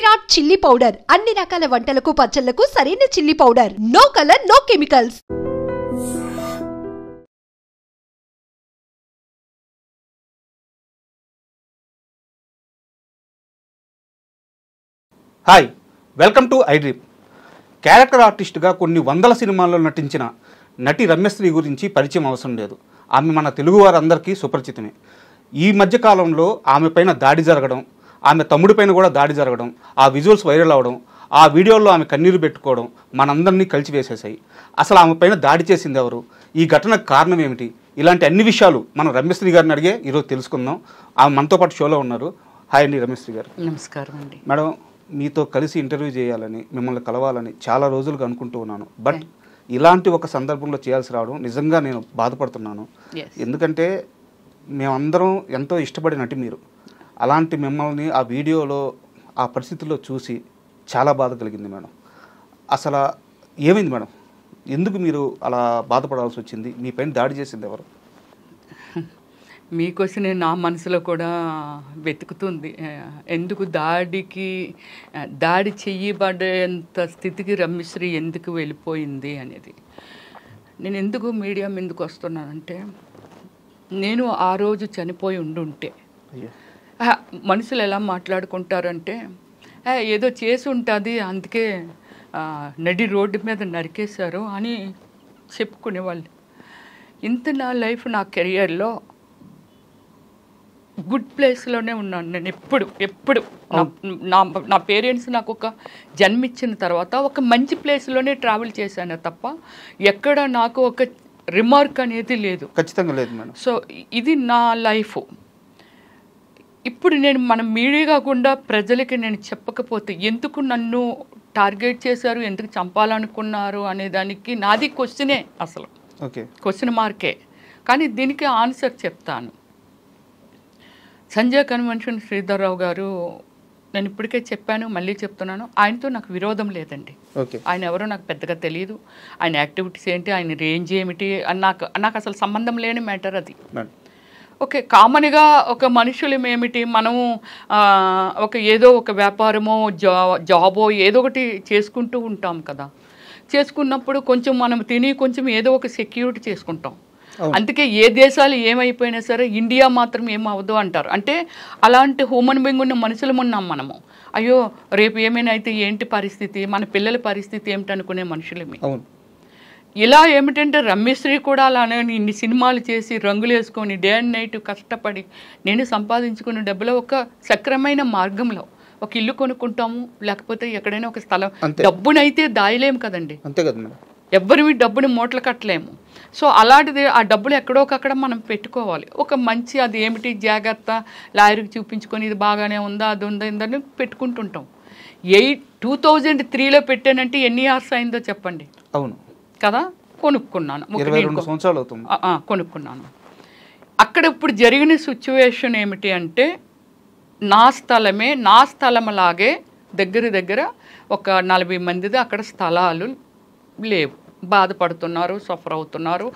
Virat chilli powder అన్ని రకాల వంటలకు పచ్చళ్లకు సరైన chilli powder. No colour, no chemicals. Hi, welcome to iDream. Character ఆర్టిస్ట్గా కొన్ని వందల సినిమాల్లో నటించిన నటి రమ్యశ్రీ గురించి పరిచయం అవసరం లేదు. ఆమె మన తెలుగు వారందరికీ సుపరిచితమే. ఈ మధ్యకాలంలో ఆమె పైన దాడి జరగడం, ఆమె తమ్ముడి పైన కూడా దాడి జరగడం, ఆ విజువల్స్ వైరల్ అవ్వడం, ఆ వీడియోల్లో ఆమె కన్నీరు పెట్టుకోవడం మనందరినీ కలిసివేసేసాయి. అసలు ఆమె పైన దాడి చేసింది ఎవరు, ఈ ఘటనకు కారణం ఏమిటి, ఇలాంటి అన్ని విషయాలు మనం రమ్యశ్రీ గారిని అడిగే ఈరోజు తెలుసుకుందాం. ఆమె మనతో పాటు షోలో ఉన్నారు. హాయ్ అండి రమ్యశ్రీ గారు. నమస్కారం అండి. మేడం, మీతో కలిసి ఇంటర్వ్యూ చేయాలని, మిమ్మల్ని కలవాలని చాలా రోజులుగా అనుకుంటూ ఉన్నాను. బట్ ఇలాంటి ఒక సందర్భంలో చేయాల్సి రావడం నిజంగా నేను బాధపడుతున్నాను. ఎందుకంటే మేమందరం ఎంతో ఇష్టపడే నటి మీరు. అలాంటి మిమ్మల్ని ఆ వీడియోలో ఆ పరిస్థితుల్లో చూసి చాలా బాధ కలిగింది మేడం. అసలు ఏమైంది మేడం? ఎందుకు మీరు అలా బాధపడాల్సి వచ్చింది? మీ పైన దాడి చేసింది ఎవరు? మీ క్వశ్చన్ నా మనసులో కూడా వెతుకుతుంది. ఎందుకు దాడి చెయ్యబడేంత స్థితికి రమ్యశ్రీ ఎందుకు వెళ్ళిపోయింది అనేది. నేను ఎందుకు మీడియా ఎందుకు వస్తున్నానంటే, నేను ఆ రోజు చనిపోయి ఉండుంటే మనుషులు ఎలా మాట్లాడుకుంటారంటే, ఏదో చేసి ఉంటుంది అందుకే నడి రోడ్డు మీద నరికేశారు అని చెప్పుకునేవాళ్ళు. ఇంత నా లైఫ్, నా కెరియర్లో గుడ్ ప్లేస్లోనే ఉన్నాను నేను. ఎప్పుడు నా పేరెంట్స్ నాకు ఒక జన్మిచ్చిన తర్వాత ఒక మంచి ప్లేస్లోనే ట్రావెల్ చేశాను తప్ప ఎక్కడ నాకు ఒక రిమార్క్ అనేది లేదు. ఖచ్చితంగా లేదు మేడం. సో ఇది నా లైఫ్. ఇప్పుడు నేను మన మీడియా కాకుండా ప్రజలకి నేను చెప్పకపోతే ఎందుకు నన్ను టార్గెట్ చేశారు, ఎందుకు చంపాలనుకున్నారు అనే దానికి నాది క్వశ్చనే, అసలు క్వశ్చన్ మార్కే. కానీ దీనికి ఆన్సర్ చెప్తాను. సంజయ్ కన్వెన్షన్ శ్రీధర్రావు గారు, నేను ఇప్పటికే చెప్పాను, మళ్ళీ చెప్తున్నాను, ఆయనతో నాకు విరోధం లేదండి. ఆయన ఎవరో నాకు పెద్దగా తెలియదు. ఆయన యాక్టివిటీస్ ఏంటి, ఆయన రేంజ్ ఏమిటి అని నాకు అసలు సంబంధం లేని మ్యాటర్ అది. ఓకే, కామన్గా ఒక మనుషులం ఏమిటి, మనము ఏదో ఒక వ్యాపారమో జాబో ఏదో ఒకటి చేసుకుంటూ ఉంటాం కదా. చేసుకున్నప్పుడు కొంచెం మనం తిని కొంచెం ఏదో ఒక సెక్యూరిటీ చేసుకుంటాం. అందుకే ఏ దేశాలు ఏమైపోయినా సరే ఇండియా మాత్రం ఏమవదు అంటారు. అంటే అలాంటి హ్యూమన్ బీయింగ్ ఉన్న మనుషులం ఉన్నాం మనము. అయ్యో రేపు ఏమైనా అయితే ఏంటి పరిస్థితి, మన పిల్లల పరిస్థితి ఏమిటి అనుకునే మనుషులమే. ఇలా ఏమిటంటే రమ్యశ్రీ కూడా అలానే ఇన్ని సినిమాలు చేసి రంగులు వేసుకొని డే అండ్ నైట్ కష్టపడి నేను సంపాదించుకున్న డబ్బులో ఒక సక్రమైన మార్గంలో ఒక ఇల్లు కొనుక్కుంటాము, లేకపోతే ఎక్కడైనా ఒక స్థలం. డబ్బునైతే దాయలేము కదండి, అంతే కదా మేడం. ఎవ్వరివి డబ్బుని మూటలు కట్టలేము. సో అలాంటిది ఆ డబ్బులు ఎక్కడోకక్కడ మనం పెట్టుకోవాలి. ఒక మంచి అది ఏమిటి జాగ్రత్త లాయర్కి చూపించుకొని ఇది బాగానే ఉందా, అది ఉందా, ఇందని పెట్టుకుంటుంటాం. 2003లో పెట్టానంటే ఎన్ని ఇయర్స్ అయిందో చెప్పండి. అవును కదా. కొనుక్కున్నాను, 22 సంవత్సరాలు అవుతుంది. కొనుక్కున్నాను. అక్కడ ఇప్పుడు జరిగిన సిచ్యువేషన్ ఏమిటి అంటే, నా స్థలంలాగే దగ్గర ఒక 40 మందిది అక్కడ స్థలాలు లేవు. బాధపడుతున్నారు, సఫర్ అవుతున్నారు.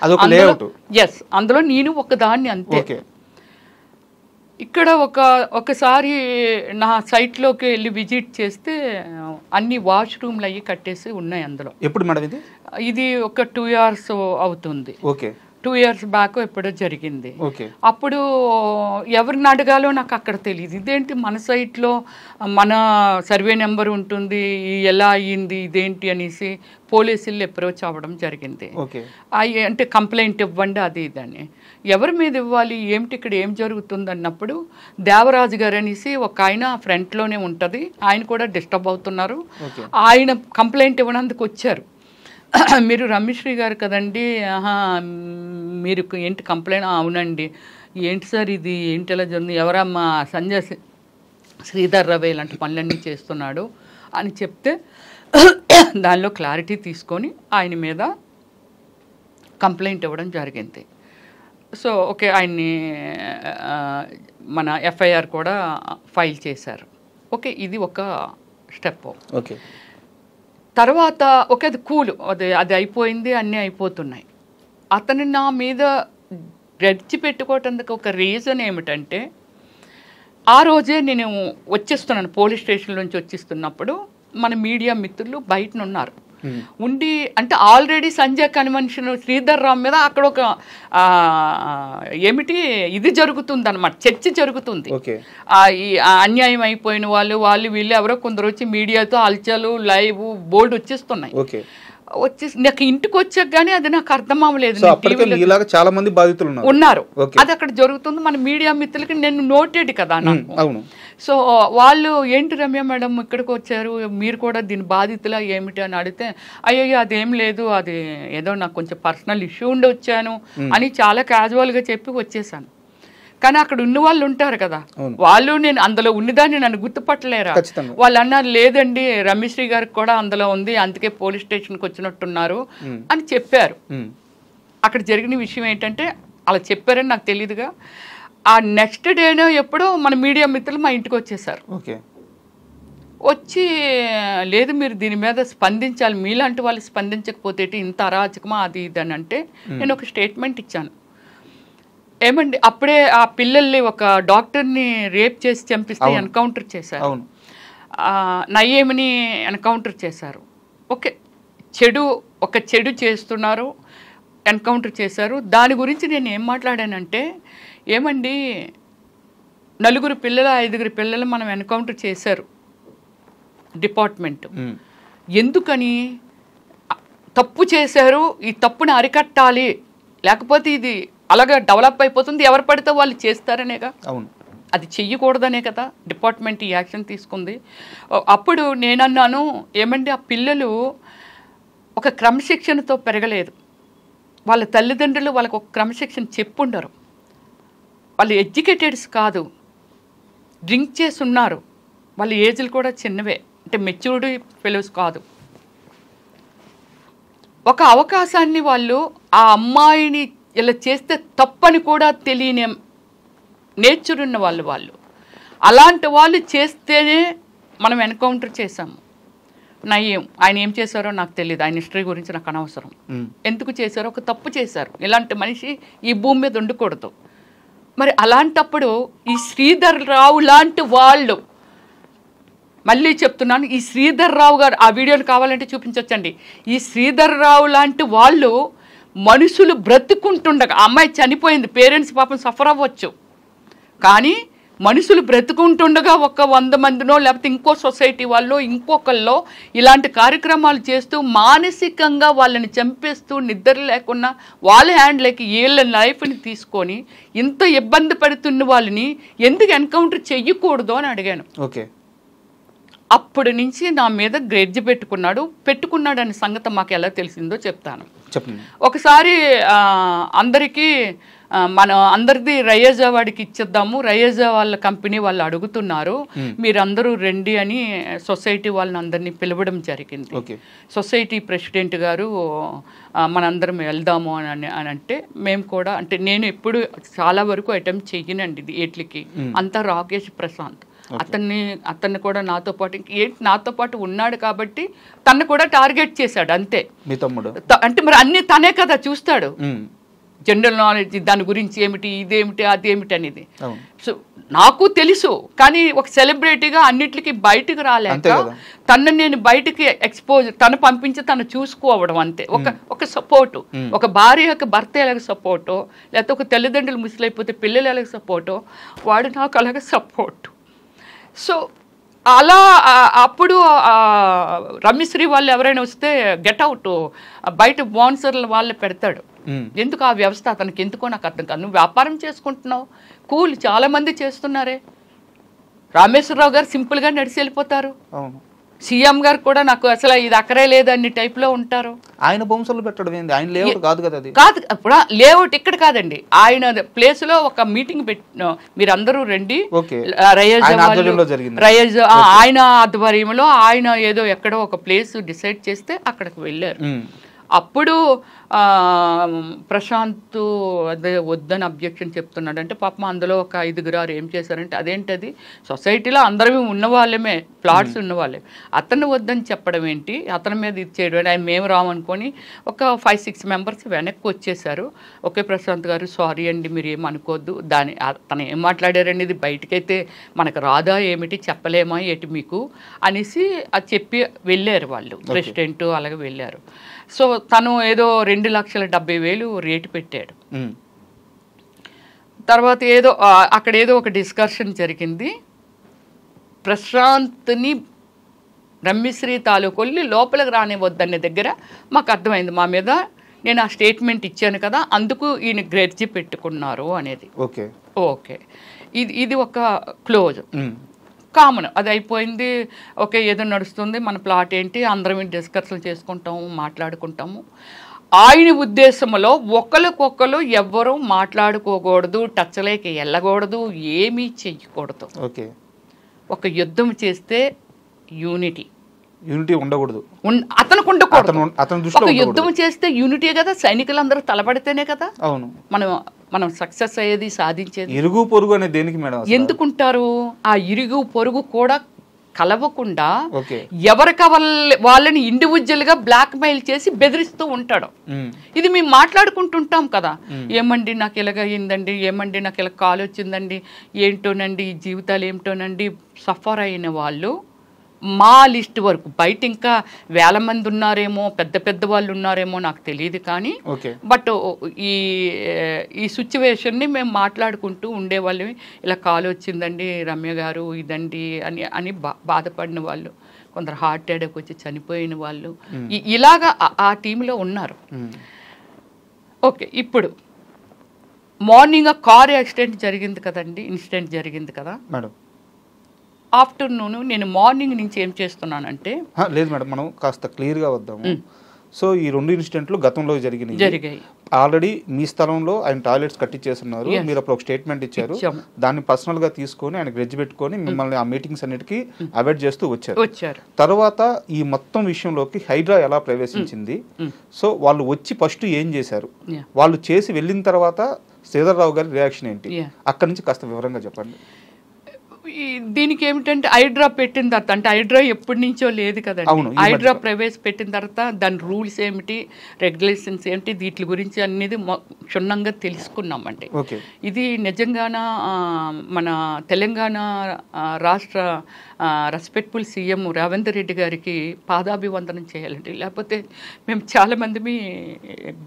అందులో నేను ఒకదాన్ని అంతే. ఇక్కడ ఒకసారి నా సైట్లోకి వెళ్ళి విజిట్ చేస్తే అన్ని వాష్రూమ్లు అయ్యి కట్టేసి ఉన్నాయి అందులో. ఎప్పుడు మేడం ఇది ఒక 2 years అవుతుంది. 2 years బ్యాక్ ఎప్పుడో జరిగింది. అప్పుడు ఎవరిని అడగాలో నాకు అక్కడ తెలియదు. ఇదేంటి మన సైట్లో మన సర్వే నెంబర్ ఉంటుంది, ఎలా అయ్యింది ఇదేంటి అనేసి పోలీసులు అప్రోచ్ అవ్వడం జరిగింది. అంటే కంప్లైంట్ ఇవ్వండి అది ఇదని. ఎవరి మీద ఇవ్వాలి, ఏమిటి ఇక్కడ ఏం జరుగుతుంది అన్నప్పుడు దేవరాజు గారు అనేసి ఒక ఆయన ఫ్రంట్లోనే ఉంటుంది, ఆయన కూడా డిస్టర్బ్ అవుతున్నారు. ఆయన కంప్లైంట్ ఇవ్వడానికి వచ్చారు. మీరు రమ్యశ్రీ గారు కదండి, మీరు ఏంటి కంప్లైంట్? అవునండి. ఏంటి సార్ ఇది, ఏంటి ఎలా జరిగింది, ఎవరమ్మా? సంజయ్ శ్రీధర్రావు ఇలాంటి పనులన్నీ చేస్తున్నాడు అని చెప్తే దానిలో క్లారిటీ తీసుకొని ఆయన మీద కంప్లైంట్ ఇవ్వడం జరిగింది. సో ఓకే, ఆయన్ని మన ఎఫ్ఐఆర్ కూడా ఫైల్ చేశారు. ఓకే, ఇది ఒక స్టెప్. తర్వాత అది కూల్, అది అయిపోయింది, అన్నీ అయిపోతున్నాయి. అతను నా మీద రెచ్చి పెట్టుకోవటానికి ఒక రీజన్ ఏమిటంటే, ఆ రోజే నేను వచ్చేస్తున్నాను, పోలీస్ స్టేషన్ నుంచి వచ్చేస్తున్నప్పుడు మన మీడియా మిత్రులు బయట ఉన్నారు. ఉండి అంటే ఆల్రెడీ సంజయ్ కన్వెన్షన్ శ్రీధర్ రావు మీద అక్కడ ఒక ఏమిటి ఇది జరుగుతుంది అనమాట, చర్చ జరుగుతుంది. ఈ అన్యాయం అయిపోయిన వాళ్ళు వీళ్ళు ఎవరో కొందరు వచ్చి మీడియాతో అల్చలు లైవ్ బోర్డు వచ్చేస్తున్నాయి. వచ్చేసి నాకు ఇంటికి వచ్చాక కానీ అది నాకు అర్థం అవ్వలేదు. చాలా మంది బాధితులు ఉన్నారు, అది అక్కడ జరుగుతుంది. మన మీడియా మిత్రులకి నేను నోటెడ్ కదా నాకు. సో వాళ్ళు ఏంటి రమ్య మేడం ఇక్కడికి వచ్చారు, మీరు కూడా దీని బాధితులా ఏమిటి అని అడిగితే అయ్యో అదేం లేదు, అది ఏదో నాకు కొంచెం పర్సనల్ ఇష్యూ ఉండి వచ్చాను అని చాలా క్యాజువల్గా చెప్పి వచ్చేసాను. కానీ అక్కడ ఉన్న వాళ్ళు ఉంటారు కదా, వాళ్ళు నేను అందులో ఉన్నదాన్ని నన్ను గుర్తుపట్టలేరా? వాళ్ళు అన్నారు లేదండి రమ్యశ్రీ గారికి కూడా అందులో ఉంది, అందుకే పోలీస్ స్టేషన్కి వచ్చినట్టున్నారు అని చెప్పారు. అక్కడ జరిగిన విషయం ఏంటంటే అలా చెప్పారని నాకు తెలియదుగా. ఆ నెక్స్ట్ డేనో ఎప్పుడో మన మీడియా మిత్రులు మా ఇంటికి వచ్చేసారు. వచ్చి లేదు మీరు దీని మీద స్పందించాలి, మీలాంటి వాళ్ళు స్పందించకపోతే ఇంత అరాచకమా అది ఇది అని అంటే నేను ఒక స్టేట్మెంట్ ఇచ్చాను. ఏమండి అప్పుడే ఆ పిల్లల్ని ఒక డాక్టర్ని రేప్ చేసి చంపిస్తే ఎన్కౌంటర్ చేశారు, నయ్యేమిని ఎన్కౌంటర్ చేశారు. ఓకే, ఒక చెడు చేస్తున్నారు, ఎన్కౌంటర్ చేశారు. దాని గురించి నేను ఏం మాట్లాడానంటే ఏమండి 4 పిల్లలు 5 పిల్లలు మనం ఎన్కౌంటర్ చేశారు డిపార్ట్మెంట్, ఎందుకని తప్పు చేశారు, ఈ తప్పుని అరికట్టాలి, లేకపోతే ఇది అలాగా డెవలప్ అయిపోతుంది, ఎవరు పడితే వాళ్ళు చేస్తారనేగా, అది చెయ్యకూడదనే కదా డిపార్ట్మెంట్ ఈ యాక్షన్ తీసుకుంది. అప్పుడు నేనన్నాను ఏమండి ఆ పిల్లలు ఒక క్రమశిక్షణతో పెరగలేదు, వాళ్ళ తల్లిదండ్రులు వాళ్ళకు ఒక క్రమశిక్షణ చెప్పుండరు, వాళ్ళు ఎడ్యుకేటెడ్స్ కాదు, డ్రింక్ చేసి ఉన్నారు, వాళ్ళ ఏజ్లు కూడా చిన్నవే, అంటే మెచ్యూర్డ్ ఫెలోస్ కాదు. ఒక అవకాశాన్ని వాళ్ళు ఆ అమ్మాయిని ఇలా చేస్తే తప్పని కూడా తెలియని నేచర్ ఉన్న వాళ్ళు అలాంటి వాళ్ళు చేస్తేనే మనం ఎన్కౌంటర్ చేసాము. నయ్యం ఆయన ఏం చేశారో నాకు తెలియదు, ఆయన హిస్టరీ గురించి నాకు అనవసరం. ఎందుకు చేశారో ఒక తప్పు చేశారు, ఇలాంటి మనిషి ఈ భూమి మీద ఉండకూడదు. మరి అలాంటప్పుడు ఈ శ్రీధర్ రావు లాంటి వాళ్ళు, మళ్ళీ చెప్తున్నాను ఈ శ్రీధర్ రావు గారు, ఆ వీడియోని కావాలంటే చూపించవచ్చండి, ఈ శ్రీధర్ రావు లాంటి వాళ్ళు మనుషులు బ్రతుకుంటుండగా, ఆ అమ్మాయి చనిపోయింది, పేరెంట్స్ పాపం సఫర్ అవ్వచ్చు, కానీ మనుషులు బ్రతుకుంటుండగా ఒక 100 మందినో లేకపోతే ఇంకో సొసైటీ వాళ్ళు ఇంకొకళ్ళో ఇలాంటి కార్యక్రమాలు చేస్తూ మానసికంగా వాళ్ళని చంపేస్తూ నిద్ర లేకుండా వాళ్ళ హ్యాండ్లకి వీళ్ళ లైఫ్ని తీసుకొని ఇంత ఇబ్బంది పడుతున్న వాళ్ళని ఎందుకు ఎన్కౌంటర్ చెయ్యకూడదు అని అడిగాను. అప్పటి నుంచి నా మీద గ్రెడ్జ్ పెట్టుకున్నాడు అనే సంగతి మాకు ఎలా తెలిసిందో చెప్తాను. ఒకసారి అందరికీ అందరిది రయేజా వాడికి ఇచ్చేద్దాము, రయేజా వాళ్ళ కంపెనీ వాళ్ళు అడుగుతున్నారు, మీరందరూ రండి అని సొసైటీ వాళ్ళని అందరినీ పిలవడం జరిగింది. సొసైటీ ప్రెసిడెంట్ గారు మనందరం వెళ్దాము అని అంటే మేము కూడా, అంటే నేను ఎప్పుడు చాలా వరకు అటెంప్ట్ చెయ్యనండి వీటికి, అంతా రాకేష్ ప్రశాంత్ అతన్ని కూడా నాతో పాటు ఉన్నాడు కాబట్టి తను కూడా టార్గెట్ చేశాడు అంతే. అంటే మరి అన్ని తనే కదా చూస్తాడు, జనరల్ నాలెడ్జ్ దాని గురించి ఏమిటి, ఇదేమిటి, అదేమిటి అనేది. సో నాకు తెలుసు, కానీ ఒక సెలబ్రిటీగా అన్నిటికీ బయటకు రాలేక తను నేను బయటకి ఎక్స్పోజ్, తను పంపించి తను చూసుకోవడం అంతే. ఒక సపోర్టు, ఒక భార్యకు భర్త ఎలాగ సపోర్టో, లేకపోతే ఒక తల్లిదండ్రులు ముసలైపోతే పిల్లలు ఎలాగ సపోర్టో, వాడు నాకు అలాగ సపోర్టు. సో అలా అప్పుడు రమ్యశ్రీ వాళ్ళు ఎవరైనా వస్తే గెట్ అవుట్, బయట స్పాన్సర్లు వాళ్ళు పెడతాడు. ఎందుకు ఆ వ్యవస్థ అతనికి ఎందుకో నాకు అర్థం కాదు. నువ్వు వ్యాపారం చేసుకుంటున్నావు, కూల్ చాలా మంది చేస్తున్నారే. రామేశ్వరరావు గారు సింపుల్గా నడిచి వెళ్ళిపోతారు, సీఎం గారు కూడా నాకు అసలు ఇది అక్కరే లేదు అన్ని టైప్లో ఉంటారు. ఆయన బొమ్మలు పెట్టడం ఏంది, ఆయన లేఅవుట్ కాదు కదా, అది కాదు. ఇప్పుడు లేఅవుట్ ఇక్కడ కాదండి, ఆయన ప్లేస్లో ఒక మీటింగ్ పెట్టిన, మీరు అందరూ రండి, రయేజ్ ఆయన ఆధ్వర్యంలో ఆయన ఏదో ఎక్కడో ఒక ప్లేస్ డిసైడ్ చేస్తే అక్కడికి వెళ్ళారు. అప్పుడు ప్రశాంత్ అదే వద్దని అబ్జెక్షన్ చెప్తున్నాడు. అంటే పాపం అందులో ఒక 5 ఏం చేశారంటే, అదేంటది సొసైటీలో అందరమే ఉన్నవాళ్ళమే, ప్లాట్స్ ఉన్నవాళ్ళే, అతను వద్దని చెప్పడం ఏంటి, అతని మీద ఇది చేయడం, ఆయన మేము రామనుకొని ఒక 5-6 మెంబర్స్ వెనక్కి వచ్చేసారు. ఓకే ప్రశాంత్ గారు సారీ అండి, మీరు ఏమనుకోవద్దు, తను ఏం మాట్లాడారండి, ఇది బయటకైతే మనకు రాదా ఏమిటి, చెప్పలేమా ఏటి మీకు అనేసి అది చెప్పి వెళ్ళారు వాళ్ళు, ప్రెసిడెంట్ అలాగే వెళ్ళారు. సో తను ఏదో 2,70,000 రేటు పెట్టాడు. తర్వాత ఏదో అక్కడ ఏదో ఒక డిస్కషన్ జరిగింది. ప్రశాంత్ని రమ్యశ్రీ తాలూకొల్లి లోపలికి రానివద్దనే దగ్గర మాకు అర్థమైంది, మా మీద నేను ఆ స్టేట్మెంట్ ఇచ్చాను కదా, అందుకు ఈయన గ్రెడ్జి పెట్టుకున్నారు అనేది. ఓకే ఓకే, ఇది ఒక క్లోజ్ కామన్, అది అయిపోయింది. ఓకే ఏదో నడుస్తుంది, మన ప్లాట్ ఏంటి, అందరం డిస్కషన్ చేసుకుంటాము, మాట్లాడుకుంటాము. ఆయన ఉద్దేశంలో ఒకరికొకరు ఎవ్వరూ మాట్లాడుకోకూడదు, టచ్లోకి వెళ్ళకూడదు, ఏమీ చెయ్యకూడదు. ఓకే, ఒక యుద్ధం చేస్తే యూనిటీ ఉండకూడదు, అతనికి ఉండకూడదు. ఒక యుద్ధం చేస్తే యూనిటీ కదా, సైనికులందరూ తలపడితేనే కదా అవును మనం సక్సెస్ అయ్యేది, సాధించేది. ఇరుగు పొరుగు అనేది దేనికి మేడం? ఎందుకుంటారు? ఆ ఇరుగు పొరుగు కూడా కలవకుండా ఎవరికి వాళ్ళని ఇండివిజువల్ గా బ్లాక్ మెయిల్ చేసి బెదిరిస్తూ ఉంటాడు. ఇది మేము మాట్లాడుకుంటుంటాం కదా, ఏమండి నాకు ఇలాగ అయ్యిందండి, ఏమండి నాకు ఇలా కాల్ వచ్చిందండి, ఏంటోనండి ఈ జీవితాలు ఏమిటోనండి. సఫర్ అయిన వాళ్ళు మా లిస్ట్ వరకు, బయట ఇంకా 1000 మంది ఉన్నారేమో, పెద్ద వాళ్ళు ఉన్నారేమో నాకు తెలియదు, కానీ బట్ ఈ సిచ్యువేషన్ని మేము మాట్లాడుకుంటూ ఉండేవాళ్ళం. ఇలా కాల్ వచ్చిందండి రమ్య గారు, ఇదండి అని బాధపడిన వాళ్ళు, కొందరు హార్ట్ అటాక్ వచ్చి చనిపోయిన వాళ్ళు ఇలాగా ఆ టీంలో ఉన్నారు. ఓకే, ఇప్పుడు మార్నింగ్ కార్ యాక్సిడెంట్ జరిగింది కదండి, ఇన్సిడెంట్ జరిగింది కదా మేడం. ఆఫ్టర్నూన్ నేను మార్నింగ్ నుంచి ఏం చేస్తున్నానంటే, లేదు మేడం మనం కాస్త క్లియర్గా వద్దాము. సో ఈ 2 ఇన్సిడెంట్లు గతంలో జరిగాయి. ఆల్రెడీ మీ స్థలంలో ఆయన టాయిలెట్స్ కట్టించేస్తున్నారు, మీరు అప్పుడు ఒక స్టేట్మెంట్ ఇచ్చారు, దాన్ని పర్సనల్ గా తీసుకొని ఆయన గ్రెడ్జ్ పెట్టుకొని మిమ్మల్ని ఆ మీటింగ్స్ అన్నిటికీ అవాయిడ్ చేస్తూ వచ్చారు. తర్వాత ఈ మొత్తం విషయంలోకి హైడ్రా ఎలా ప్రవేశించింది, సో వాళ్ళు వచ్చి ఫస్ట్ ఏం చేశారు, వాళ్ళు చేసి వెళ్ళిన తర్వాత శ్రీధర్ రావు గారి రియాక్షన్ ఏంటి, అక్కడి నుంచి కాస్త వివరంగా చెప్పండి. దీనికి ఏమిటంటే హైడ్రా పెట్టిన తర్వాత, అంటే హైడ్రా ఎప్పటి నుంచో లేదు కదండి, హైడ్రా ప్రవేశపెట్టిన తర్వాత దాని రూల్స్ ఏమిటి, రెగ్యులేషన్స్ ఏమిటి, వీటి గురించి అనేది క్షుణ్ణంగా తెలుసుకున్నామండి. ఇది నిజంగాన మన తెలంగాణ రాష్ట్ర రెస్పెక్ట్ఫుల్ సీఎం రేవంత్ రెడ్డి గారికి పాదాభివందనం చేయాలండి. లేకపోతే మేము చాలామంది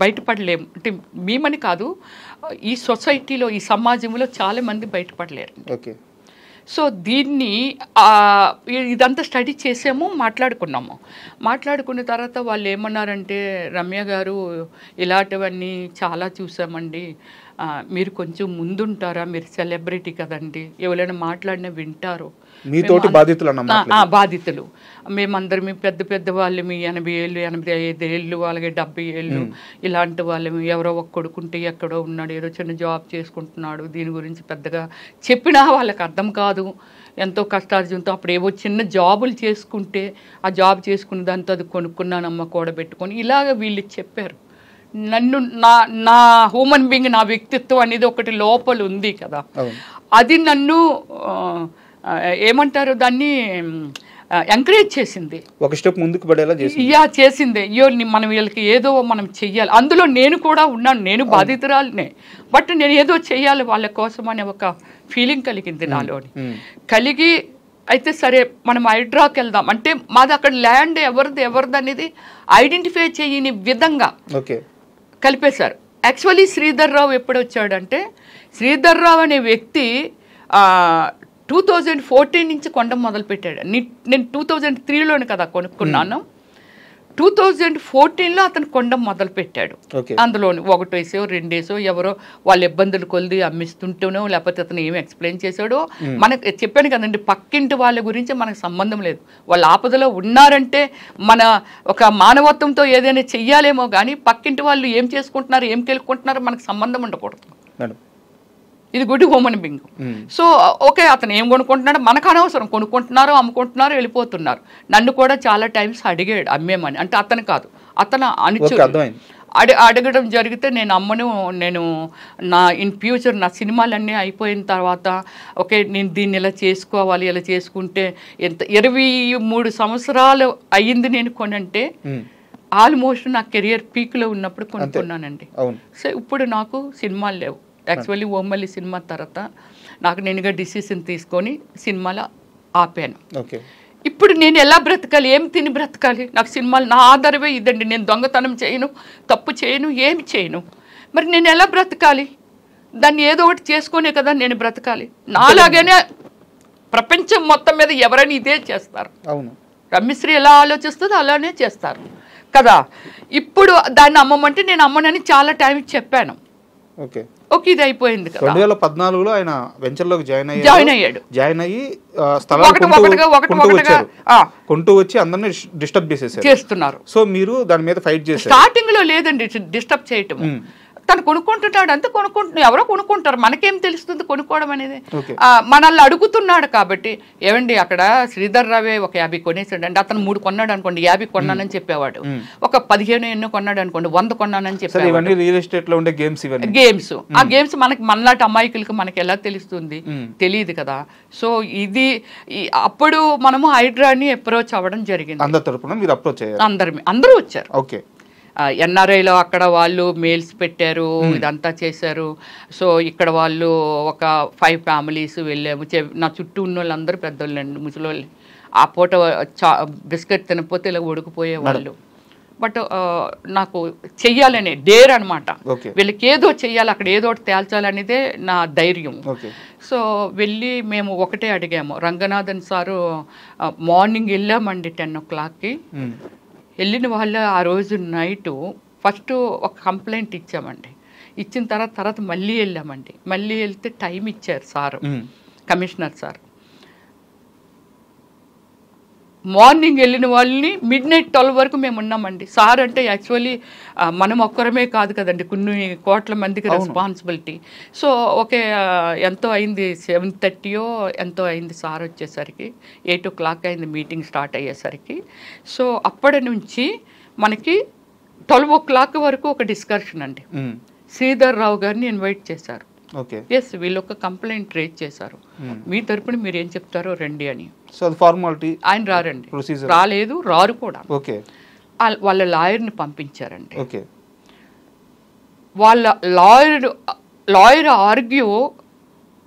బయటపడలేము, అంటే మేమని కాదు, ఈ సొసైటీలో ఈ సమాజంలో చాలామంది బయటపడలేరు. ఓకే, సో దీన్ని ఇదంతా స్టడీ చేసాము, మాట్లాడుకున్న తర్వాత వాళ్ళు ఏమన్నారంటే, రమ్య గారు ఇలాంటివన్నీ చాలా చూసామండి, మీరు కొంచెం ముందుంటారా, మీరు సెలబ్రిటీ కదండి, ఎవరైనా మాట్లాడినా వింటారు, మీతోటి బాధితులు మేమందరం పెద్ద వాళ్ళు, మీ 80 ఏళ్ళు 85 ఏళ్ళు అలాగే 70 ఏళ్ళు ఇలాంటి వాళ్ళు, ఎవరో ఒక కొడుకుంటే ఎక్కడో ఉన్నాడు, ఏదో చిన్న జాబ్ చేసుకుంటున్నాడు, దీని గురించి పెద్దగా చెప్పినా వాళ్ళకి అర్థం కాదు, ఎంతో కష్టార్జంతో అప్పుడు ఏవో చిన్న జాబులు చేసుకుంటే ఆ జాబ్ చేసుకున్న దాంతో అది కొనుక్కున్నానమ్మ కూడబెట్టుకొని ఇలాగ వీళ్ళు చెప్పారు. నన్ను నా హ్యూమన్ బీయింగ్, నా వ్యక్తిత్వం అనేది ఒకటి లోపల ఉంది కదా, అది నన్ను ఏమంటారు దాన్ని ఎంకరేజ్ చేసింది, ఒక స్టెప్ ముందుకు పడేలా చేసింది. అయ్యో మనం వీళ్ళకి ఏదో మనం చెయ్యాలి, అందులో నేను కూడా ఉన్నాను, నేను బాధితురాలనే, బట్ నేను ఏదో చెయ్యాలి వాళ్ళ కోసం అనే ఒక ఫీలింగ్ కలిగింది నాలోని. కలిగి అయితే సరే మనం హైడ్రాకి వెళ్దాం అంటే, మాది అక్కడ ల్యాండ్ ఎవరిది అనేది ఐడెంటిఫై చేయని విధంగా కలిపేశారు. యాక్చువల్లీ శ్రీధర్ రావు ఎప్పుడు వచ్చాడంటే, శ్రీధర్ రావు అనే వ్యక్తి 2014 నుంచి కొనడం మొదలుపెట్టాడు. నేను 2003లోనే కదా కొనుక్కున్నాను, 2014లో అతను కొనడం మొదలుపెట్టాడు. అందులోని 1 వేసో 2 వేసో ఎవరో వాళ్ళ ఇబ్బందులు కొలిది అమ్మిస్తుంటేనో, లేకపోతే అతను ఏమి ఎక్స్ప్లెయిన్ చేశాడో మనకు చెప్పాను కదండి, పక్కింటి వాళ్ళ గురించి మనకు సంబంధం లేదు, వాళ్ళ ఆపదలో ఉన్నారంటే మన ఒక మానవత్వంతో ఏదైనా చెయ్యాలేమో కానీ పక్కింటి వాళ్ళు ఏం చేసుకుంటున్నారు, ఏం కెలుక్కుంటున్నారో మనకు సంబంధం ఉండకూడదు. ఇది good human being. So okay, అతను ఏం కొనుక్కుంటున్నాడు మనకు అనవసరం, కొనుక్కుంటున్నారు, అమ్ముకుంటున్నారు, వెళ్ళిపోతున్నారు. నన్ను కూడా చాలా టైమ్స్ అడిగాడు అమ్మేమని, అంటే అతను కాదు, అతను అడగడం జరిగితే నేను అమ్మను, నేను నా ఇన్ ఫ్యూచర్ నా సినిమాలన్నీ అయిపోయిన తర్వాత ఓకే నేను దీన్ని ఇలా చేసుకోవాలి, ఇలా చేసుకుంటే ఎంత 23 సంవత్సరాలు అయ్యింది నేను కొనంటే ఆల్మోస్ట్ నా కెరియర్ పీక్లో ఉన్నప్పుడు కొనుక్కున్నానండి. సో ఇప్పుడు నాకు సినిమాలు లేవు. యాక్చువల్లీ ఓమల్లి సినిమా తర్వాత నాకు నేనుగా డిసిషన్ తీసుకొని సినిమాలు ఆపాను. ఇప్పుడు నేను ఎలా బ్రతకాలి, ఏం తిని బ్రతకాలి? నాకు సినిమాలు నా ఆధారమే ఇదండి. నేను దొంగతనం చేయను, తప్పు చేయను, ఏమి చేయను. మరి నేను ఎలా బ్రతకాలి? దాన్ని ఏదో ఒకటి చేసుకునే కదా నేను బ్రతకాలి. నాలాగానే ప్రపంచం మొత్తం మీద ఎవరైనా ఇదే చేస్తారు. అవును, రమ్యశ్రీ ఎలా ఆలోచిస్తుందో అలానే చేస్తారు కదా. ఇప్పుడు దాన్ని అమ్మమంటే నేను అమ్మనని చాలా టైం చెప్పాను. ఓకే, ఇది అయిపోయింది కదా. 2014లో ఆయన వెంచర్లోకి జాయిన్ అయ్యాడు. జాయిన్ అయ్యి కొంటూ వచ్చి అందరినీ డిస్టర్బ్ చేస్తున్నారు. సో మీరు దాని మీద ఫైట్ చేశారు. స్టార్టింగ్ లో లేదండి డిస్టర్బ్ చేయటం. తను కొనుక్కుంటున్నాడు అంతే, ఎవరో కొనుక్కుంటారు, మనకేం తెలుస్తుంది కొనుక్కోవడం అనేది. మనల్ని అడుగుతున్నాడు కాబట్టి, ఏమండి అక్కడ శ్రీధర్ రావే ఒక 50 కొనేసాడు అంటే అతను 3 కొన్నాడు అనుకోండి, 50 కొన్నానని చెప్పేవాడు. ఒక 15 ఎన్నో కొన్నాడు అనుకోండి, 100 కొన్నానని చెప్పేవాడు. రియల్ ఎస్టేట్ లో ఉండే గేమ్స్. ఆ గేమ్స్ మనలాంటి అమాయకులకి మనకి ఎలా తెలుస్తుంది? తెలియదు కదా. సో ఇది అప్పుడు మనము హైడ్రాని అప్రోచ్ అవ్వడం జరిగింది. అందరూ వచ్చారు. ఓకే, ఎన్ఆర్ఐలో అక్కడ వాళ్ళు మెయిల్స్ పెట్టారు, ఇదంతా చేశారు. సో ఇక్కడ వాళ్ళు ఒక 5 ఫ్యామిలీస్ వెళ్ళాము. నా చుట్టూ ఉన్న వాళ్ళందరూ పెద్దోళ్ళండి, ముసలోళ్ళు. ఆ పూట బిస్కెట్ తినకపోతే ఇలా ఉడికిపోయేవాళ్ళు. బట్ నాకు చెయ్యాలనే డేర్ అనమాట. వీళ్ళకి ఏదో చెయ్యాలి, అక్కడ ఏదో ఒకటి తేల్చాలనేదే నా ధైర్యం. సో వెళ్ళి మేము ఒకటే అడిగాము. రంగనాథన్ సారు మార్నింగ్ వెళ్ళామండి 10 o'clockకి. వెళ్ళిన వాళ్ళు ఆ రోజు నైటు ఫస్ట్ ఒక కంప్లైంట్ ఇచ్చామండి. ఇచ్చిన తర్వాత మళ్ళీ వెళ్ళామండి. మళ్ళీ వెళ్తే టైం ఇచ్చారు సారు, కమిషనర్ సార్. మార్నింగ్ వెళ్ళిన వాళ్ళని midnight 12 వరకు మేము ఉన్నామండి. సార్ అంటే యాక్చువల్లీ మనం ఒక్కరమే కాదు కదండి, కొన్ని కోట్ల మందికి రెస్పాన్సిబిలిటీ. సో ఓకే, ఎంతో అయింది, 7:30 ఎంతో అయింది సార్ వచ్చేసరికి. 8 o'clock అయింది మీటింగ్ స్టార్ట్ అయ్యేసరికి. సో అప్పటి నుంచి మనకి 12 o'clock వరకు ఒక డిస్కషన్ అండి. శ్రీధర్ రావు గారిని ఇన్వైట్ చేశారు. ఎస్, వీళ్ళు ఒక కంప్లైంట్ రేజ్ చేశారు, మీ తరపున మీరు ఏం చెప్తారో రండి అని. ఆయన రారండి, రాలేదు, రారు కూడా. వాళ్ళ లాయర్ని పంపించారండి. వాళ్ళ లాయర్ ఆర్గ్యూ,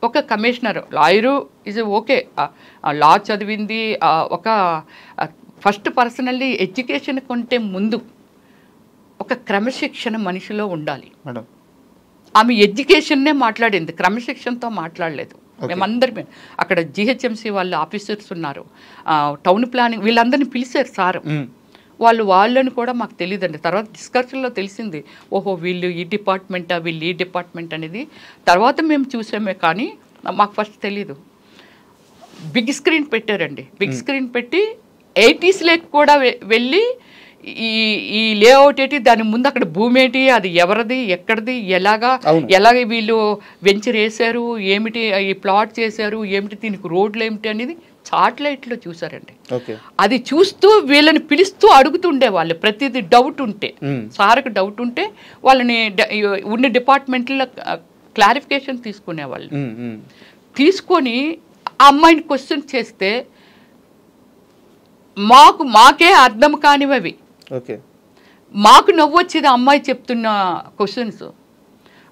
ఒక కమిషనర్ లాయరు ఇస్ ఓకే, లా చదివింది, ఒక ఫస్ట్ పర్సనల్లీ ఎడ్యుకేషన్ కొంటే ముందు ఒక క్రమశిక్షణ మనిషిలో ఉండాలి. ఆమె ఎడ్యుకేషన్నే మాట్లాడింది, క్రమశిక్షణతో మాట్లాడలేదు. మేమందరం అక్కడ జిహెచ్ఎంసీ వాళ్ళ ఆఫీసర్స్ ఉన్నారు, టౌన్ ప్లానింగ్ వీళ్ళందరినీ పిలిచారు సార్. వాళ్ళని కూడా మాకు తెలియదండి. తర్వాత డిస్కషన్లో తెలిసింది, ఓహో వీళ్ళు ఈ డిపార్ట్మెంటా, వీళ్ళు ఈ డిపార్ట్మెంట్ అనేది తర్వాత మేము చూసామే, కానీ మాకు ఫస్ట్ తెలీదు. బిగ్ స్క్రీన్ పెట్టారండి. బిగ్ స్క్రీన్ పెట్టి 80s కూడా వెళ్ళి ఈ లేఅవుట్ ఏంటి, దాని ముందు అక్కడ భూమి ఏంటి, అది ఎవరిది, ఎక్కడిది, ఎలాగ వీళ్ళు వెంచర్ వేశారు, ఏమిటి ఈ ప్లాట్ చేశారు, ఏమిటి దీనికి రోడ్లు ఏమిటి అనేది చాట్లైట్లో చూసారండి. అది చూస్తూ వీళ్ళని పిలుస్తూ అడుగుతుండే వాళ్ళు, ప్రతిదీ డౌట్ ఉంటే, సార్కి డౌట్ ఉంటే వాళ్ళని ఉన్న డిపార్ట్మెంట్లో క్లారిఫికేషన్ తీసుకునేవాళ్ళు. తీసుకొని ఆ అమ్మాయిని క్వశ్చన్ చేస్తే మాకే అర్థం కానివి, మాకు నవ్వొచ్చేది అమ్మాయి చెప్తున్న క్వశ్చన్స్.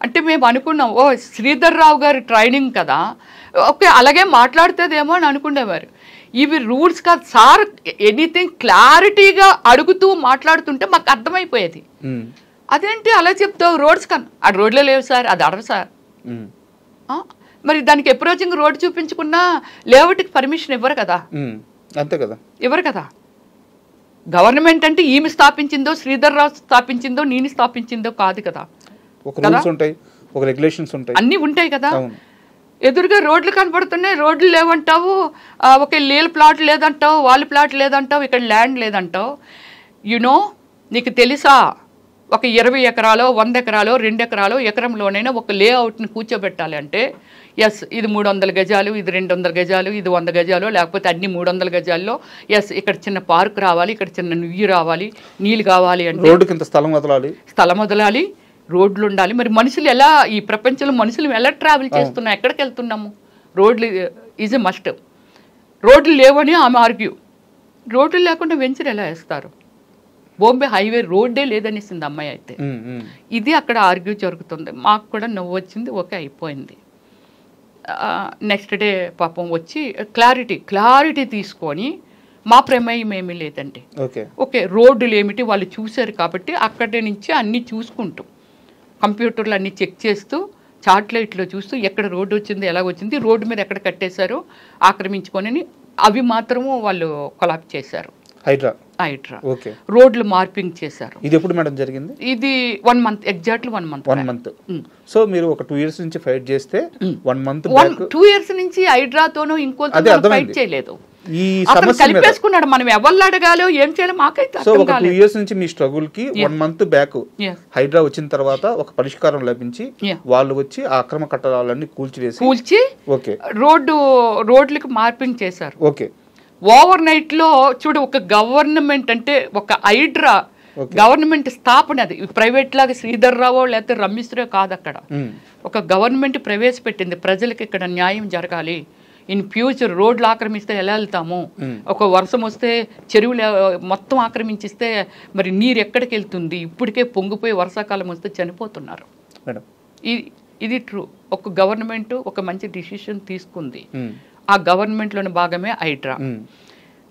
అంటే మేము అనుకున్నాం, ఓ శ్రీధర్ రావు గారి ట్రైనింగ్ కదా, ఓకే అలాగే మాట్లాడుతుందేమో అని అనుకునేవారు. ఇవి రూల్స్ కాదు సార్, ఎనీథింగ్ క్లారిటీగా అడుగుతూ మాట్లాడుతుంటే మాకు అర్థమైపోయేది. అదేంటి అలా చెప్తావు, రోడ్స్ కన్నా ఆ రోడ్లో లేవు సార్, అది అడవు సార్. మరి దానికి అప్రోచింగ్ రోడ్ చూపించుకున్నా లేఅవుట్కి పర్మిషన్ ఇవ్వరు కదా, అంతే కదా, ఇవ్వరు కదా. గవర్నమెంట్ అంటే ఈమె స్థాపించిందో, శ్రీధర్ రావు స్థాపించిందో, నేను స్థాపించిందో కాదు కదా. అన్నీ ఉంటాయి కదా. ఎదురుగా రోడ్లు కనపడుతున్నాయి, రోడ్లు లేవంటావు, ఒక నీళ్ళ ప్లాట్ లేదంటావు, వాళ్ళ ప్లాట్ లేదంటావు, ఇక్కడ ల్యాండ్ లేదంటావు. యునో నీకు తెలుసా ఒక 20 ఎకరాలో 100 ఎకరాలో 2 ఎకరాలో ఎకరంలోనైనా ఒక లేఅవుట్ని కూర్చోబెట్టాలి అంటే ఎస్ ఇది 300 గజాలు, ఇది 200 గజాలు, ఇది 100 గజాలు, లేకపోతే అన్ని 300 గజాల్లో ఎస్ ఇక్కడ చిన్న పార్క్ రావాలి, ఇక్కడ చిన్న నుయ్యి రావాలి, నీళ్ళు కావాలి అంటే రోడ్డుకి ఇంత స్థలం వదలాలి, రోడ్లు ఉండాలి. మరి మనుషులు ఎలా, ఈ ప్రపంచంలో మనుషులు ఎలా ట్రావెల్ చేస్తున్నాం, ఎక్కడికి వెళ్తున్నాము? రోడ్లు ఈజ్ ఎ మస్ట్. రోడ్లు లేవని ఆమె ఆర్గ్యూ. రోడ్లు లేకుండా వెంచర్ ఎలా వేస్తారు? బాంబే హైవే రోడ్డే లేదనేసింది అమ్మాయి అయితే. ఇది అక్కడ ఆర్గ్యూ జరుగుతుంది. మాకు కూడా నవ్వు వచ్చింది, ఓకే అయిపోయింది. నెక్స్ట్ డే పాపం వచ్చి క్లారిటీ తీసుకొని మా ప్రమేయం ఏమీ లేదండి, ఓకే రోడ్డులు ఏమిటి వాళ్ళు చూశారు కాబట్టి అక్కడి నుంచి అన్నీ చూసుకుంటూ కంప్యూటర్లు అన్నీ చెక్ చేస్తూ చార్ట్లైట్లో చూస్తూ ఎక్కడ రోడ్డు వచ్చింది, ఎలా వచ్చింది, రోడ్డు మీద ఎక్కడ కట్టేశారు ఆక్రమించుకొని అవి మాత్రము వాళ్ళు కొలాప్స్ చేశారు. హైడ్రా రోడ్లు మార్పింగ్ చేశారు. ఇది ఎప్పుడు మేడం జరిగింది? ఇది 1 మంత్, ఎగ్జాక్ట్లీ 1 మంత్. సో మీరు ఒక 2 years నుంచి ఫైట్ చేస్తే 1 month 2 years నుంచి హైడ్రాతోనూ ఇంకోతో ఫైట్ చేయలేదు. అతను కలిపేసుకున్నాడు. మనం ఎవరు అడగాలో ఏం చేయాలో మాకైతే అర్థం కాలేదు. 2 years నుంచి మీ స్ట్రగుల్ కి 1 month బ్యాక్ హైడ్రా వచ్చిన తర్వాత ఒక పరిష్కారం లభించి వాళ్ళు వచ్చి ఆ అక్రమ కట్టడాలన్నీ కూల్చి ఓకే రోడ్లకు మార్పింగ్ చేశారు. ఓకే ఓవర్ నైట్ లో చూడు, ఒక గవర్నమెంట్ అంటే ఒక హైడ్రా గవర్నమెంట్ స్థాపన, అది ప్రైవేట్ లాగా శ్రీధర్ రావో లేకపోతే రమేశ్వరో కాదు. అక్కడ ఒక గవర్నమెంట్ ప్రవేశపెట్టింది, ప్రజలకు ఇక్కడ న్యాయం జరగాలి, ఇన్ ఫ్యూచర్ రోడ్లు ఆక్రమిస్తే ఎలా వెళ్తాము, ఒక వర్షం వస్తే చెరువులు మొత్తం ఆక్రమించిస్తే మరి నీరు ఎక్కడికి వెళ్తుంది, ఇప్పటికే పొంగిపోయి వర్షాకాలం వస్తే చనిపోతున్నారు. ఇది ట్రూ. ఒక గవర్నమెంట్ ఒక మంచి డిసిషన్ తీసుకుంది, ఆ గవర్నమెంట్లోని భాగమే హైడ్రా.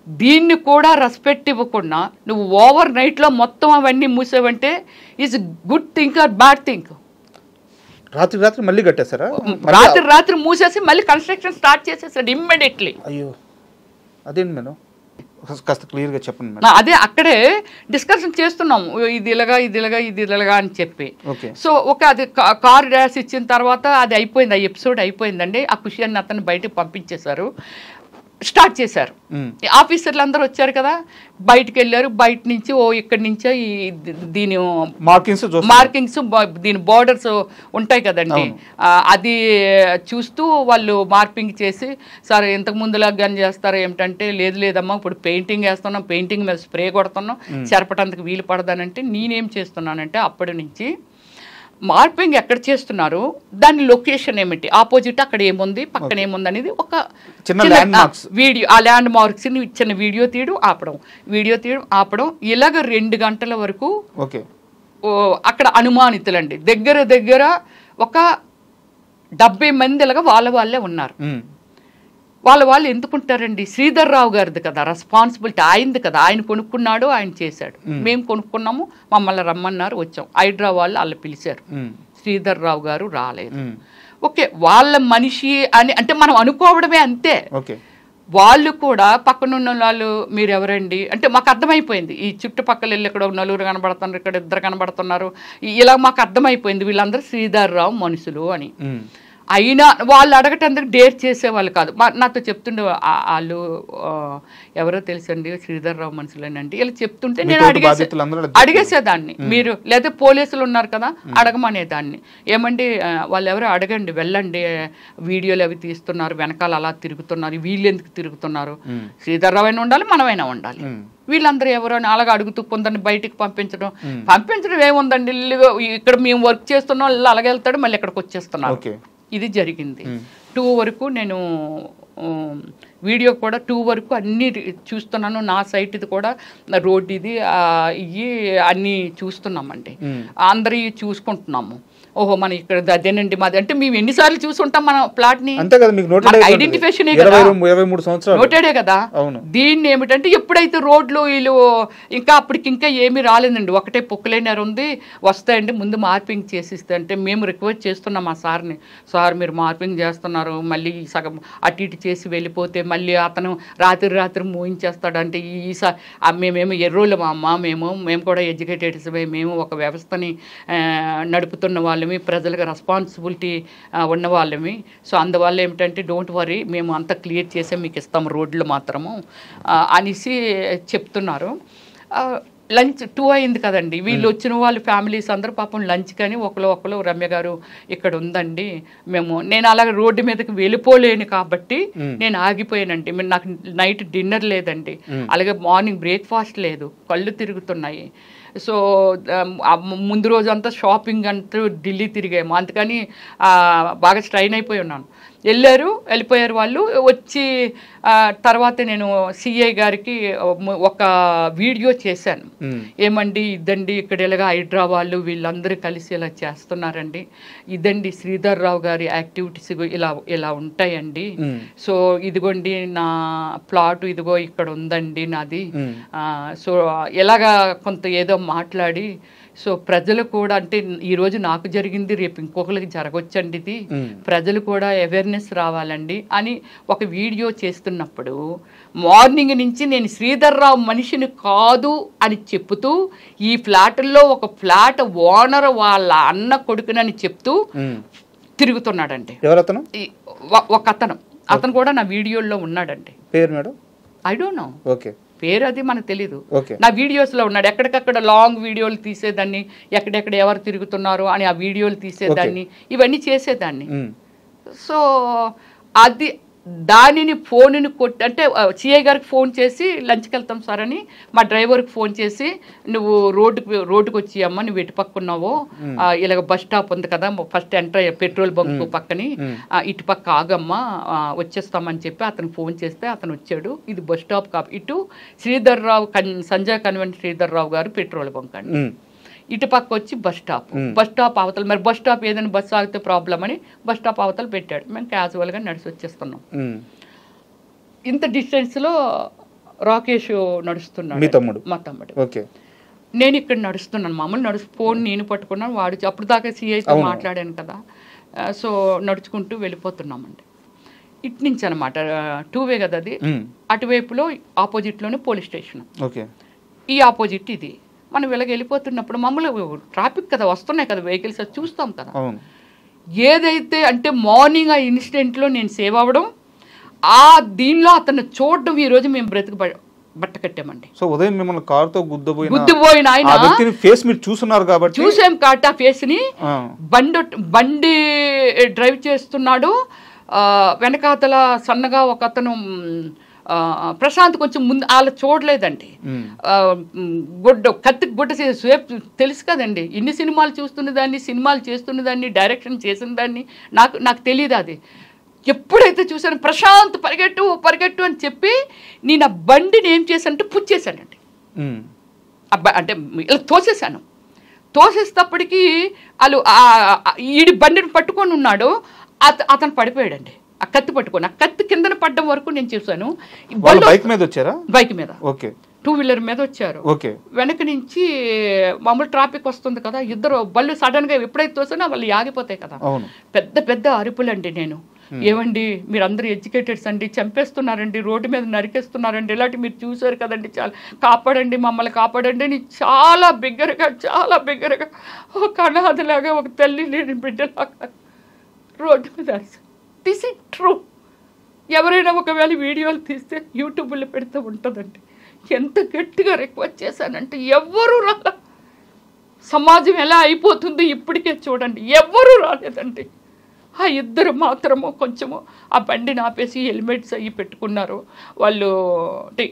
దీన్ని కూడా రెస్పెక్ట్ ఇవ్వకుండా నువ్వు ఓవర్ నైట్లో మొత్తం అవన్నీ మూసేవంటే is good think or bad think? రాత్రి మళ్ళీ కట్టేశారా? రాత్రి మూసేసి మళ్ళీ కన్స్ట్రక్షన్ స్టార్ట్ చేసేసాడు ఇమ్మీడియట్లీ. అయ్యో అదేంటి మేడం, కాస్త క్లియర్గా చెప్పండి. అదే అక్కడే డిస్కషన్ చేస్తున్నాం, ఇది ఇలాగా అని చెప్పి. సో అది కార్ డాష్ ఇచ్చిన తర్వాత అది అయిపోయింది, ఆ ఎపిసోడ్ అయిపోయిందండి. ఆ ఖుషి అని అతను బయటకు పంపించేశారు. స్టార్ట్ చేశారు. ఆఫీసర్లు అందరూ వచ్చారు కదా, బయటకు వెళ్ళారు. బయట నుంచి ఇక్కడి నుంచే దీని మార్కింగ్స్ దీని బోర్డర్స్ ఉంటాయి కదండి, అది చూస్తూ వాళ్ళు మార్పింగ్ చేసి, సార్ ఇంతకు ముందులా గన్ చేస్తారా ఏమిటంటే, లేదమ్మా ఇప్పుడు పెయింటింగ్ వేస్తున్నాం, పెయింటింగ్ మీద స్ప్రే కొడుతున్నాం, చెరపటానికి వీలు పడదానంటే నేనేం చేస్తున్నానంటే అప్పటి నుంచి మార్పింగ్ ఎక్కడ చేస్తున్నారు, దాని లొకేషన్ ఏమిటి, ఆపోజిట్ అక్కడ ఏముంది, పక్కన ఏముంది అనేది ఒక వీడియో, ఆ ల్యాండ్ మార్క్స్ చిన్న వీడియో తీయడం ఆపడం ఇలాగ 2 గంటల వరకు అక్కడ అనుమానితులండి. దగ్గర ఒక 70 మంది ఇలాగా వాళ్ళే ఉన్నారు. వాళ్ళు ఎందుకుంటారండి, శ్రీధర్ రావు గారిది కదా రెస్పాన్సిబిలిటీ, ఆయనది కదా, ఆయన కొనుక్కున్నాడు, ఆయన చేశాడు. మేము కొనుక్కున్నాము, మమ్మల్ని రమ్మన్నారు, వచ్చాం. హైడ్రా వాళ్ళు పిలిచారు, శ్రీధర్ రావు గారు రాలేదు. ఓకే వాళ్ళ మనిషి అని అంటే మనం అనుకోవడమే అంతే. వాళ్ళు కూడా పక్కనున్న వాళ్ళు మీరు ఎవరండి అంటే మాకు అర్థమైపోయింది, ఈ చుట్టుపక్కల వెళ్ళి ఇక్కడ 4 కనబడుతున్నారు, ఇక్కడ 2 కనబడుతున్నారు, ఇలా మాకు అర్థమైపోయింది వీళ్ళందరూ శ్రీధర్ రావు మనుషులు అని. అయినా వాళ్ళు అడగటానికి డేర్ చేసేవాళ్ళు కాదు. నాతో చెప్తుండే వాళ్ళు ఎవరో తెలుసండి శ్రీధర్ రావు మనుషులేనండి ఇలా చెప్తుంటే నేను అడిగేసేదాన్ని. మీరు లేదా పోలీసులు ఉన్నారు కదా అడగమనేదాన్ని, ఏమండి వాళ్ళు ఎవరో అడగండి, వెళ్ళండి, వీడియోలు అవి తీస్తున్నారు, వెనకాల అలా తిరుగుతున్నారు, వీళ్ళు ఎందుకు తిరుగుతున్నారు, శ్రీధర్ రావు అయినా ఉండాలి, మనమైనా ఉండాలి, వీళ్ళందరూ ఎవరో అని అలాగా అడుగుతూ కొందరిని బయటికి పంపించడం ఏముందండి, ఇక్కడ మేము వర్క్ చేస్తున్నాం, అలాగే వెళ్తాడు, మళ్ళీ ఇక్కడికి వచ్చేస్తున్నారు. ఇది జరిగింది. 2 వరకు నేను వీడియో కూడా 2 వరకు అన్నీ చూస్తున్నాను. నా సైట్ ఇది కూడా రోడ్ ఇది ఇవి అన్నీ చూస్తున్నామండి, అందరి చూసుకుంటున్నాము. ఓహో మన ఇక్కడ అదేనండి మాది అంటే మేము ఎన్నిసార్లు చూసుంటాం మన ప్లాట్ ని, ఐడెంటిఫికేషన్ నోటెడే కదా. దీన్ని ఏమిటంటే ఎప్పుడైతే రోడ్లు వీళ్ళు ఇంకా అప్పటికింకా ఏమీ రాలేదండి, ఒకటే పొక్కులైనర్ ఉంది, వస్తాయండి ముందు మార్పింగ్ చేసిస్తే అంటే మేము రిక్వెస్ట్ చేస్తున్నాం ఆ సార్ని, సార్ మీరు మార్పింగ్ చేస్తున్నారు, మళ్ళీ సగం అటు ఇటు చేసి వెళ్ళిపోతే మళ్ళీ అతను రాత్రి మూయించేస్తాడు అంటే మేమేమో ఎర్రోళ్ళం అమ్మ, మేము కూడా ఎడ్యుకేటెడ్స్, మేము ఒక వ్యవస్థని నడుపుతున్న వాళ్ళమి, ప్రజలకు రెస్పాన్సిబిలిటీ ఉన్న వాళ్ళమి. సో అందువల్ల ఏమిటంటే డోంట్ వరీ మేము అంతా క్లియర్ చేసే మీకు ఇస్తాము రోడ్లు మాత్రము అనేసి చెప్తున్నారు. లంచ్ 2 అయింది కదండి, వీళ్ళు వచ్చిన వాళ్ళు ఫ్యామిలీస్ అందరూ పాపం లంచ్ కానీ ఒకరు రమ్య గారు ఇక్కడ ఉందండి నేను అలాగే రోడ్డు మీదకి వెళ్ళిపోలేను కాబట్టి నేను ఆగిపోయానండి. నాకు నైట్ డిన్నర్ లేదండి, అలాగే మార్నింగ్ బ్రేక్ఫాస్ట్ లేదు, కళ్ళు తిరుగుతున్నాయి. సో ముందు రోజు అంతా షాపింగ్ అంటూ ఢిల్లీ తిరిగాము, అందుకని బాగా స్ట్రైన్ అయిపోయి ఉన్నాను. వెళ్ళిపోయారు వాళ్ళు. వచ్చి తర్వాత నేను సిఐ గారికి ఒక వీడియో చేశాను, ఏమండి ఇదండి ఇక్కడ ఇలాగా హైడ్రా వాళ్ళు వీళ్ళందరూ కలిసి ఇలా చేస్తున్నారండి, ఇదండి శ్రీధర్ రావు గారి యాక్టివిటీస్ ఇలా ఉంటాయండి, సో ఇదిగోండి నా ప్లాట్ ఇదిగో ఇక్కడ ఉందండి నాది, సో ఎలాగా కొంత ఏదో మాట్లాడి, సో ప్రజలు కూడా అంటే ఈరోజు నాకు జరిగింది రేపు ఇంకొకరికి జరగొచ్చండి, ఇది ప్రజలు కూడా అవేర్నెస్ రావాలండి అని ఒక వీడియో చేస్తున్నప్పుడు మార్నింగ్ నుంచి నేను శ్రీధర్ రావు మనిషిని కాదు అని చెప్తూ ఈ ఫ్లాట్లో ఒక ఫ్లాట్ ఓనర్ వాళ్ళ అన్న కొడుకునని చెప్తూ తిరుగుతున్నాడండి. ఎవరతను? ఒక అతను కూడా నా వీడియోలో ఉన్నాడండి. పేరు madam? I don't know. Okay, పేరు అది మనకు తెలీదు. నా వీడియోస్లో ఉన్నాడు. ఎక్కడికక్కడ లాంగ్ వీడియోలు తీసేదాన్ని, ఎక్కడెక్కడ ఎవరు తిరుగుతున్నారు అని ఆ వీడియోలు తీసేదాన్ని, ఇవన్నీ చేసేదాన్ని. సో అది దానిని ఫోన్ని కొట్టి అంటే సిఐ గారికి ఫోన్ చేసి లంచ్కి వెళ్తాం సార్ అని మా డ్రైవర్కి ఫోన్ చేసి, నువ్వు రోడ్డుకి వచ్చి అమ్మ నువ్వు ఎటు పక్కున్నావో ఇలాగ బస్ స్టాప్ ఉంది కదా ఫస్ట్ ఎంటర్ పెట్రోల్ బంక్ పక్కని ఇటు పక్క ఆగమ్మా వచ్చేస్తామని చెప్పి అతను ఫోన్ చేస్తే అతను వచ్చాడు. ఇది బస్ స్టాప్ ఇటు శ్రీధర్ రావు సంజయ్ కన్వెంట్ శ్రీధర్ రావు గారు పెట్రోల్ బంక్ అండి, ఇటు పక్క వచ్చి బస్ స్టాప్ అవతల. మరి బస్ స్టాప్ ఏదైనా బస్సు ఆగితే ప్రాబ్లం అని బస్ స్టాప్ అవతల పెట్టాడు. మేము క్యాజువల్గా నడిచి వచ్చేస్తున్నాం. ఇంత డిస్టెన్స్లో రాకేష్ నడుస్తున్నాడు, మా తమ్ముడు. నేను ఇక్కడ నడుస్తున్నాను, మామూలు ఫోన్ నేను పట్టుకున్నాను, వాడు అప్పుడు దాకా సిఐతో మాట్లాడాను కదా, సో నడుచుకుంటూ వెళ్ళిపోతున్నామండి. ఇటు నుంచి అనమాట 2 వే కదా అది, అటువైపులో ఆపోజిట్లోనే పోలీస్ స్టేషన్, ఈ ఆపోజిట్ ఇది. మనం ఇలాగ వెళ్ళిపోతున్నప్పుడు మమ్మల్ని ట్రాఫిక్ కదా వస్తున్నాయి కదా వెహికల్స్, అది చూస్తాం కదా. ఏదైతే అంటే మార్నింగ్ ఆ ఇన్సిడెంట్లో నేను సేవ్ అవ్వడం, దీనిలో అతను చూడడం ఈరోజు మేము బట్ట కట్టామండి. సో ఉదయం మిమ్మల్ని కారుతో గుద్దుపోయిన ఆయన ఫేస్ మీరు చూస్తున్నారు కాబట్టి చూసాం కాబట్టి ఆ ఫేస్ ని బండి డ్రైవ్ చేస్తున్నాడు, వెనకాతల సన్నగా ఒక అతను ప్రశాంత్ కొంచెం ముందు వాళ్ళు చూడలేదండి, కత్తికి గుడ్డ తెలుసు కదండి, ఇన్ని సినిమాలు చూస్తున్న దాన్ని, సినిమాలు చేస్తున్న దాన్ని, డైరెక్షన్ చేసిన దాన్ని నాకు తెలియదు. అది ఎప్పుడైతే చూసాను ప్రశాంత్ పరిగెట్టు అని చెప్పి నేను ఆ బండిని ఏం చేశానంటే పుచ్చేసానండి, అంటే ఇలా తోసేసేటప్పటికీ వాళ్ళు ఈడి బండిని పట్టుకొని ఉన్నాడు, అతను పడిపోయాడండి. ఆ కత్తి పట్టుకొని ఆ కత్తి కిందన పడ్డం వరకు నేను చూసాను. బైక్ మీద వచ్చారా? బైక్ మీద, 2 వీలర్ మీద వచ్చారు. వెనక నుంచి మామూలు ట్రాఫిక్ వస్తుంది కదా, ఇద్దరు బళ్ళు సడన్ గా ఎప్పుడైతే తోసినా వాళ్ళు ఆగిపోతాయి కదా, పెద్ద పెద్ద అరుపులండి. నేను ఏమండి మీరు అందరూ ఎడ్యుకేటెడ్స్ అండి, చంపేస్తున్నారండి, రోడ్డు మీద నరికేస్తున్నారండి, ఇలాంటి మీరు చూసారు కదండి, చాలా కాపాడండి మమ్మల్ని కాపాడండి అని చాలా బిగ్గరగా ఒక అనాథలాగా, ఒక తల్లి లేని బిడ్డలాగా రోడ్డు మీద అరిసి. This is true. ఎవరైనా ఒకవేళ వీడియోలు తీస్తే యూట్యూబ్లో పెడితే ఉంటుందండి. ఎంత గట్టిగా రిక్వెస్ట్ చేశానంటే ఎవ్వరూ రాలే. సమాజం ఎలా అయిపోతుంది ఇప్పటికే చూడండి, ఎవ్వరూ రాలేదండి. ఆ ఇద్దరు మాత్రము కొంచెము ఆ బండిని ఆపేసి హెల్మెట్స్ అవి పెట్టుకున్నారు వాళ్ళు, అంటే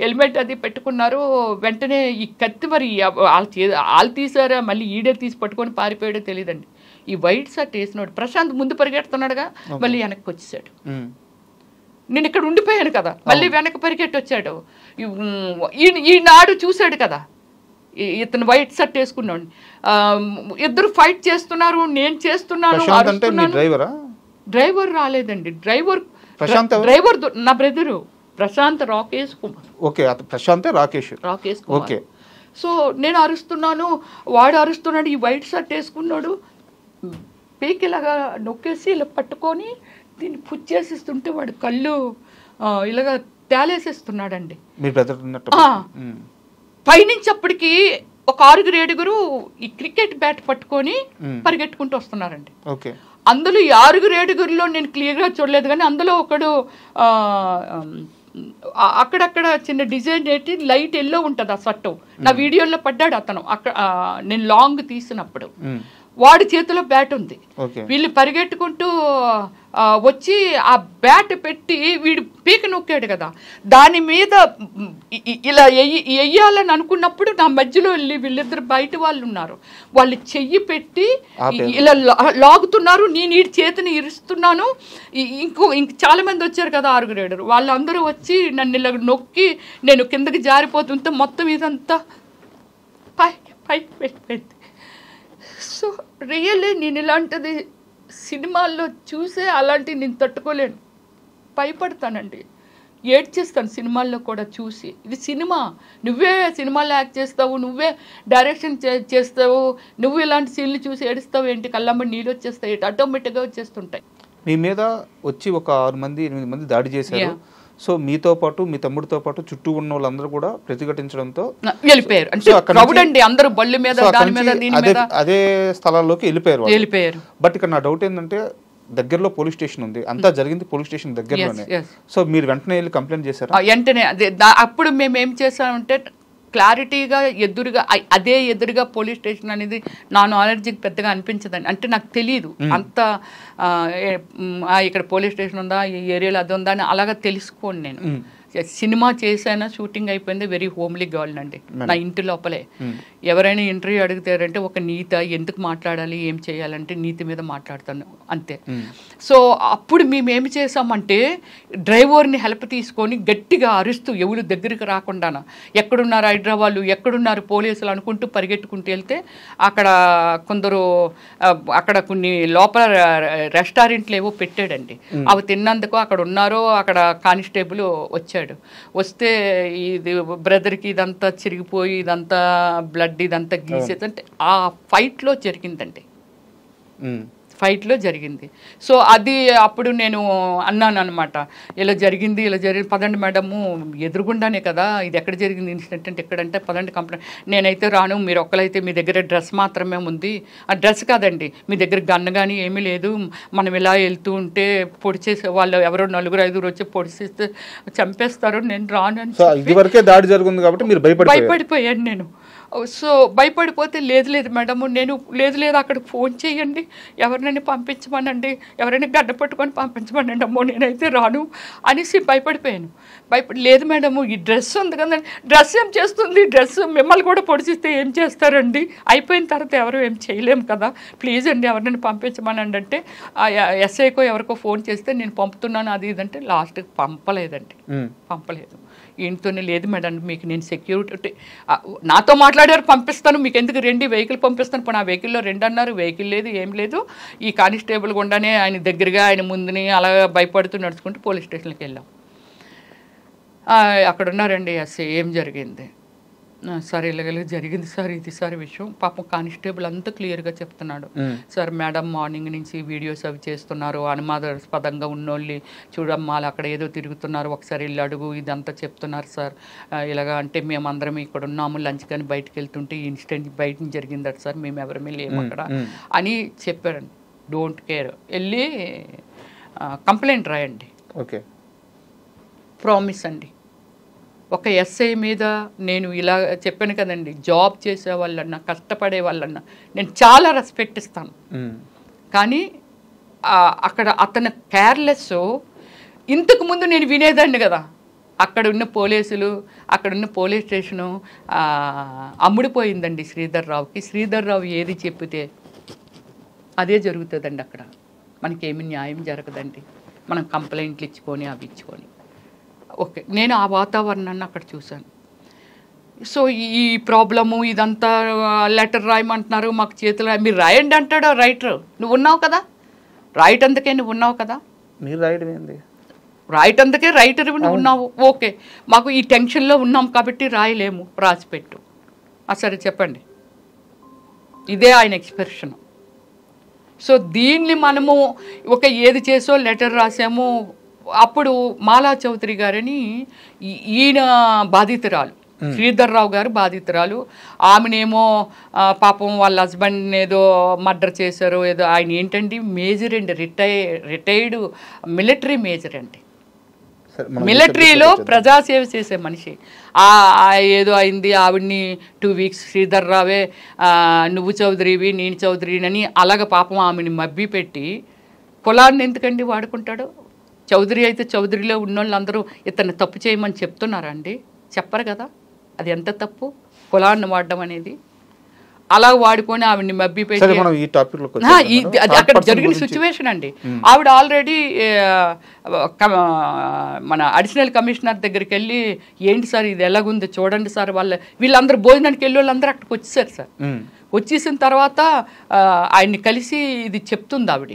హెల్మెట్ అది పెట్టుకున్నారు. వెంటనే ఈ కత్తి మరి వాళ్ళు తీసారా మళ్ళీ ఈడే తీసి పట్టుకొని పారిపోయాడో తెలియదండి. ఈ వైట్ షర్ట్ వేసినాడు ప్రశాంత్ ముందు పరిగెడుతున్నాడుగా, మళ్ళీ వెనక్కి వచ్చేసాడు. నేను ఇక్కడ ఉండిపోయాను కదా, మళ్ళీ వెనక్కి పరిగెట్టి వచ్చాడు. ఈనాడు చూశాడు కదా, ఇతను వైట్ షర్ట్ వేసుకున్నాడు, ఇద్దరు ఫైట్ చేస్తున్నారు, నేను చేస్తున్నాను. డ్రైవర్ రాలేదండి, డ్రైవర్ నా బ్రదరు ప్రశాంత్ రాకేష్ కుమార్. రాకేష్ కుమార్. సో నేను అరుస్తున్నాను, వాడు అరుస్తున్నాడు, ఈ వైట్ షర్ట్ వేసుకున్నాడు, పీకి ఇలాగా నొక్కేసి ఇలా పట్టుకొని దీన్ని పుచ్చేసిస్తుంటే వాడు కళ్ళు ఇలాగా తేలేసేస్తున్నాడండి. పైనుంచి అప్పటికి ఒక 6-7 ఈ క్రికెట్ బ్యాట్ పట్టుకొని పరిగెట్టుకుంటూ వస్తున్నారండి. అందులో ఈ 6-7 నేను క్లియర్గా చూడలేదు, కానీ అందులో ఒకడు అక్కడక్కడ చిన్న డిజైన్ ఏంటి లైట్ ఎల్లో ఉంటుంది ఆ షర్టు. నా వీడియోలో పడ్డాడు అతను అక్కడ, నేను లాంగ్ తీసినప్పుడు. వాడి చేతిలో బ్యాట్ ఉంది. వీళ్ళు పరిగెట్టుకుంటూ వచ్చి ఆ బ్యాట్ పెట్టి వీడు పీక నొక్కాడు కదా, దాని మీద ఇలా వెయ్యాలని అనుకున్నప్పుడు నా మధ్యలో వెళ్ళి వీళ్ళిద్దరు బయట వాళ్ళు ఉన్నారు, వాళ్ళు చెయ్యి పెట్టి ఇలా లాగుతున్నారు. నేను ఈ చేతిని ఇరుస్తున్నాను. ఇంక చాలా మంది వచ్చారు కదా, 6-7 వాళ్ళందరూ వచ్చి నన్ను ఇలా నొక్కి నేను కిందకి జారిపోతుంటే మొత్తం ఇదంతా పైకి వెళ్ళిపోయింది. సో రియల్లీ నేను ఇలాంటిది సినిమాల్లో చూసే అలాంటివి నేను తట్టుకోలేను, భయపడతానండి, ఏడ్చేస్తాను సినిమాల్లో కూడా చూసి. ఇది సినిమా, నువ్వే సినిమాలో యాక్ట్ చేస్తావు, నువ్వే డైరెక్షన్ చేస్తావు, నువ్వు ఇలాంటి సీన్లు చూసి ఏడుస్తావు ఏంటి, కళ్ళమ్మ నీళ్ళు వచ్చేస్తాయి, ఆటోమేటిక్గా వచ్చేస్తుంటాయి. మీ మీద వచ్చి ఒక 6-8 మంది దాడి చేశారు. సో మీతో పాటు మీ తమ్ముడితో పాటు చుట్టూ ఉన్న వాళ్ళందరూ కూడా ప్రతిఘటించడంతో వెళ్ళిపోయారు. అంటే అందరూ బళ్ళు మీద అదే స్థలాల్లోకి వెళ్ళిపోయారు. బట్ ఇక్కడ నా డౌట్ ఏంటంటే దగ్గరలో పోలీస్ స్టేషన్ ఉంది, అంతా జరిగింది పోలీస్ స్టేషన్ దగ్గరలోనే. సో మీరు వెంటనే వెళ్ళి కంప్లైంట్ చేశారు? వెంటనే అప్పుడు మేము ఏం చేసామంటే క్లారిటీగా ఎదురుగా పోలీస్ స్టేషన్ అనేది నా నాలెడ్జ్కి పెద్దగా అనిపించదండి. అంటే నాకు తెలియదు అంత ఇక్కడ పోలీస్ స్టేషన్ ఉందా, ఈ ఏరియాలో అది ఉందా అని అలాగా తెలుసుకోండి. నేను సినిమా చేశాను, షూటింగ్ అయిపోయింది, వెరీ హోమ్లీ గర్ల్ అండి, నా ఇంటి లోపలే. ఎవరైనా ఇంటర్వ్యూ అడుగుతారంటే ఒక నీత, ఎందుకు మాట్లాడాలి, ఏం చేయాలంటే నీతి మీద మాట్లాడతాను అంతే. సో అప్పుడు మేము ఏమి చేసామంటే డ్రైవర్ని హెల్ప్ తీసుకొని గట్టిగా అరుస్తూ ఎవరు దగ్గరికి రాకుండా, ఎక్కడున్నారు హైదరాబాద్, ఎక్కడున్నారు పోలీసులు అనుకుంటూ పరిగెట్టుకుంటూ వెళ్తే అక్కడ కొందరు అక్కడ కొన్ని లోపల రెస్టారెంట్లు ఏవో పెట్టాడండి, అవి తిన్నందుకు అక్కడ ఉన్నారో అక్కడ కానిస్టేబుల్ వచ్చాడు. వస్తే ఇది బ్రదర్కి ఇదంతా చిరిగిపోయి ఇదంతా బ్లడ్ ఇదంతా గీసేది అంటే ఆ ఫైట్లో జరిగిందండి, ఫైట్లో జరిగింది. సో అది అప్పుడు నేను అన్నాను అనమాట, ఇలా జరిగింది పదండి మేడము, ఎదురుగుండానే కదా ఇది, ఎక్కడ జరిగింది ఇన్సిడెంట్ అంటే ఎక్కడంటే పదండి కంప్లైంట్. నేనైతే రాను, మీరు ఒక్కలైతే మీ దగ్గర డ్రెస్ మాత్రమే ఉంది, ఆ డ్రెస్ కాదండి మీ దగ్గర గన్ కానీ ఏమీ లేదు, మనం ఇలా వెళ్తూ ఉంటే పొడిచేసే వాళ్ళు ఎవరో 4-5 వచ్చి పొడిచేస్తే చంపేస్తారు, నేను రాను అని దాడి జరుగుతుంది కాబట్టి మీరు భయపడిపోయాను నేను. సో భయపడిపోతే లేదు మేడము, నేను లేదు అక్కడికి ఫోన్ చేయండి, ఎవరినైనా పంపించమనండి, ఎవరైనా గడ్డ పట్టుకొని పంపించమనండి, అమ్మో నేనైతే రాను అనేసి భయపడిపోయాను. లేదు మేడము ఈ డ్రెస్ ఉంది కదండి, డ్రెస్ ఏం చేస్తుంది, డ్రెస్ మిమ్మల్ని కూడా పొడిచిస్తే ఏం చేస్తారండి, అయిపోయిన తర్వాత ఎవరు ఏం చేయలేము కదా, ప్లీజ్ అండి ఎవరినైనా పంపించమనండి అంటే ఎస్ఐకో ఎవరికో ఫోన్ చేస్తే నేను పంపుతున్నాను అది ఇదంటే లాస్ట్కి పంపలేదు. ఈయనతోనే లేదు మేడం మీకు నేను సెక్యూరిటీ నాతో మాట్లాడారు, పంపిస్తాను మీకు ఎందుకు రండి, వెహికల్ పంపిస్తాను, ఇప్పుడు ఆ వెహికల్లో 2 అన్నారు, వెహికల్ లేదు ఏం లేదు. ఈ కానిస్టేబుల్ గుండానే ఆయన దగ్గరగా ఆయన ముందుని అలా భయపడుతూ నడుచుకుంటూ పోలీస్ స్టేషన్కి వెళ్ళాం. అక్కడ ఉన్నారండి ఎస్ఐ, ఏం జరిగింది సార్, ఇలాగ జరిగింది సార్, ఇది సార్ విషయం. పాపం కానిస్టేబుల్ అంతా క్లియర్గా చెప్తున్నాడు, సార్ మేడం మార్నింగ్ నుంచి వీడియోస్ అవి చేస్తున్నారు, అనుమానాస్పదంగా ఉన్నోళ్ళు చూడమ్మా అక్కడ ఏదో తిరుగుతున్నారు, ఒకసారి వెళ్ళి అడుగు, ఇదంతా చెప్తున్నారు సార్. ఇలాగా అంటే మేమందరం ఇక్కడ ఉన్నాము, లంచ్ కానీ బయటకు వెళ్తుంటే ఈ ఇన్సిడెంట్ బయట జరిగిందట సార్, మేము ఎవరమే లేము అక్కడ అని చెప్పారండి. డోంట్ కేర్, వెళ్ళి కంప్లైంట్ రాయండి, ఓకే ప్రామిస్ అండి. ఒక ఎస్ఐ మీద నేను ఇలా చెప్పాను కదండి, జాబ్ చేసే వాళ్ళన్నా కష్టపడే వాళ్ళన్నా నేను చాలా రెస్పెక్ట్ ఇస్తాను, కానీ అక్కడ అతను కేర్లెస్. ఇంతకుముందు నేను వినేదాన్ని కదా, అక్కడ ఉన్న పోలీసులు, అక్కడ ఉన్న పోలీస్ స్టేషను అమ్ముడిపోయిందండి శ్రీధర్రావుకి. శ్రీధర్రావు ఏది చెప్పితే అదే జరుగుతుందండి, అక్కడ మనకేమి న్యాయం జరగదండి, మనం కంప్లైంట్లు ఇచ్చుకొని అవి ఇచ్చుకొని. ఓకే, నేను ఆ వాతావరణాన్ని అక్కడ చూశాను. సో ఈ ప్రాబ్లము ఇదంతా లెటర్ రాయమంటున్నారు, మాకు చేతులు మీరు రాయండి అంటాడు రైటర్. నువ్వు ఉన్నావు కదా, రైట్ అందుకే నువ్వు ఉన్నావు కదా, మీరు రాయడం ఏంది, రైట్ అందుకే రైటర్ నువ్వు ఉన్నావు. ఓకే, మాకు ఈ టెన్షన్లో ఉన్నాం కాబట్టి రాయలేము, రాసిపెట్టు. సరే చెప్పండి, ఇదే ఆయన ఎక్స్ప్రెషన్. సో దీన్ని మనము ఏది చేసో లెటర్ రాసాము. అప్పుడు మాలా చౌదరి గారని ఈయన బాధితురాలు, శ్రీధర్రావు గారు బాధితురాలు. ఆమెనేమో పాపం వాళ్ళ హస్బెండ్ ఏదో మర్డర్ చేశారు ఏదో. ఆయన ఏంటండి మేజర్ అండి, రిటైర్డ్ మిలిటరీ మేజర్ అండి. మిలిటరీలో ప్రజాసేవ చేసే మనిషి. ఏదో అయింది ఆవిడ్ని 2 వీక్స్ శ్రీధర్ రావే నువ్వు చౌదరివి నేను చౌదరిని అలాగ పాపం ఆమెని మబ్బి పెట్టి కులాన్ని ఎందుకండి వాడుకుంటాడు? చౌదరి అయితే చౌదరిలో ఉన్నోళ్ళందరూ ఇతన్ని తప్పు చేయమని చెప్తున్నారా అండి? చెప్పరు కదా. అది ఎంత తప్పు కులాన్ని వాడడం అనేది. అలా వాడుకొని ఆవిడ్ని మబ్బి పెట్టి అక్కడ జరిగిన సిచ్యువేషన్ అండి. ఆవిడ ఆల్రెడీ మన అడిషనల్ కమిషనర్ దగ్గరికి వెళ్ళి ఏంటి సార్ ఇది ఎలాగుంది చూడండి సార్, వీళ్ళందరూ భోజనానికి వెళ్ళి వాళ్ళందరూ అక్కడికి వచ్చేసారు సార్. వచ్చేసిన తర్వాత ఆయన్ని కలిసి ఇది చెప్తుంది ఆవిడ.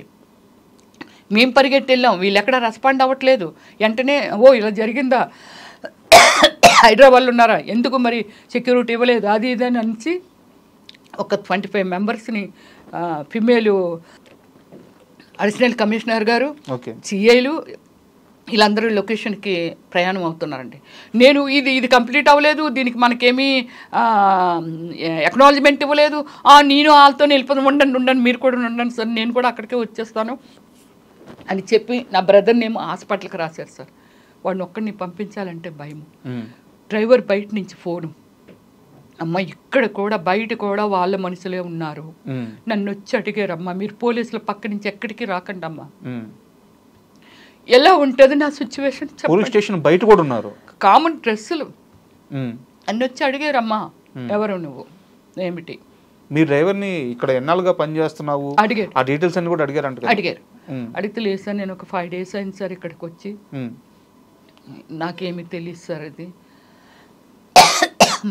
మేము పరిగెట్టి వెళ్ళాం, వీళ్ళు ఎక్కడ రెస్పాండ్ అవ్వట్లేదు. వెంటనే ఇలా జరిగిందా, హైదరాబాద్లో ఉన్నారా, ఎందుకు మరి సెక్యూరిటీ ఇవ్వలేదు, అది ఇది అని అనిచి ఒక 25 మెంబర్స్ని ఫిమేల్ అడిషనల్ కమిషనర్ గారు, సిఐలు వీళ్ళందరూ లొకేషన్కి ప్రయాణం అవుతున్నారండి. నేను ఇది కంప్లీట్ అవ్వలేదు, దీనికి మనకేమీ ఎక్నాలజ్మెంట్ ఇవ్వలేదు, నేను వాళ్ళతో వెళ్ళిపోతాను, ఉండండి మీరు కూడా ఉండండి సార్, నేను కూడా అక్కడికే వచ్చేస్తాను అని చెప్పి నా బ్రదర్ని ఏమో హాస్పిటల్కి రాశారు సార్. వాడిని ఒక్కడిని పంపించాలంటే భయము. డ్రైవర్ బయట నుంచి ఫోను, అమ్మ ఇక్కడ కూడా బయట కూడా వాళ్ళ మనుషులే ఉన్నారు, నన్ను వచ్చి అడిగారమ్మా మీరు పోలీసుల పక్క నుంచి ఎక్కడికి రాకండి అమ్మా. ఎలా ఉంటుంది నా సిచ్యువేషన్? పోలీస్ స్టేషన్ బయట కూడా ఉన్నారు, కామన్ డ్రెస్సులు నన్ను వచ్చి అడిగారమ్మా ఎవరు నువ్వు ఏమిటి, మీ డ్రైవర్ని ఇక్కడ ఎన్నాళ్ళుగా పనిచేస్తున్నావు అడిగారు. ఆ డీటెయిల్స్ అన్ని కూడా అడిగారు. అడిగితే లేదు సార్ నేను ఒక 5 days అయింది సార్ ఇక్కడికి వచ్చి, నాకేమీ తెలియదు సార్, అది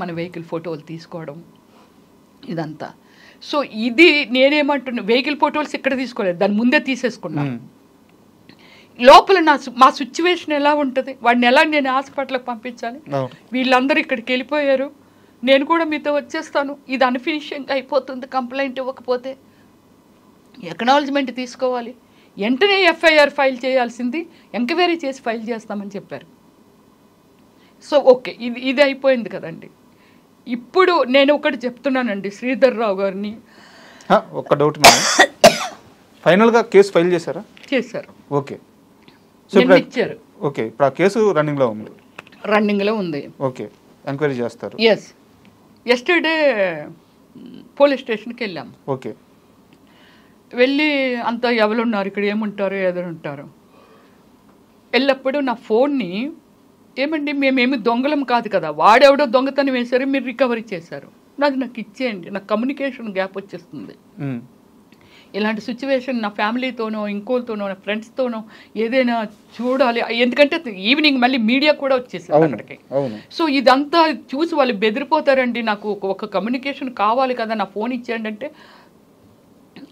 మన వెహికల్ ఫోటోలు తీసుకోవడం ఇదంతా. సో ఇది నేనేమంటున్నా, వెహికల్ ఫోటోలు ఇక్కడ తీసుకోలేదు, దాని ముందే తీసేసుకున్నా. లోపల మా సిచ్యువేషన్ ఎలా ఉంటుంది, వాడిని ఎలా నేను హాస్పిటల్కి పంపించాలి, వీళ్ళందరూ ఇక్కడికి వెళ్ళిపోయారు, నేను కూడా మీతో వచ్చేస్తాను, ఇది అన్ఫినిషింగ్ అయిపోతుంది, కంప్లైంట్ ఇవ్వకపోతే ఎక్నాలజ్మెంట్ తీసుకోవాలి, వెంటనే ఎఫ్ఐఆర్ ఫైల్ చేయాల్సింది ఎంక్వైరీ చేసి ఫైల్ చేస్తామని చెప్పారు. సో ఓకే, ఇది అయిపోయింది కదండి. ఇప్పుడు నేను ఒకటి చెప్తున్నానండి శ్రీధర్ రావు గారిని, ఒక డౌట్, ఫైనల్గా కేసు ఫైల్ చేశారా? చేశారు. ఓకే, ఇచ్చారు. ఓకే, ఇప్పుడు ఆ కేసు రన్నింగ్లో ఉంది. ఓకే, ఎంక్వైరీ చేస్తారు. ఎస్, ఎస్టర్డే పోలీస్ స్టేషన్కి వెళ్ళాము. ఓకే, వెళ్ళి అంతా ఎవరున్నారు ఇక్కడ, ఏముంటారు ఎదురుంటారు. వెళ్ళప్పుడు నా ఫోన్ని ఏమండి మేమేమి దొంగలం కాదు కదా, వాడెవడో దొంగతనం వేశారు, మీరు రికవరీ చేశారు, నాకు ఇచ్చేయండి, నాకు కమ్యూనికేషన్ గ్యాప్ వచ్చేస్తుంది. ఇలాంటి సిచ్యువేషన్ నా ఫ్యామిలీతోనో ఇంకోతోనో నా ఫ్రెండ్స్తోనో ఏదైనా చూడాలి, ఎందుకంటే ఈవినింగ్ మళ్ళీ మీడియా కూడా వచ్చేసారు అక్కడికి. సో ఇదంతా చూసి వాళ్ళు బెదిరిపోతారండి, నాకు ఒక కమ్యూనికేషన్ కావాలి కదా, నా ఫోన్ ఇచ్చేయండి అంటే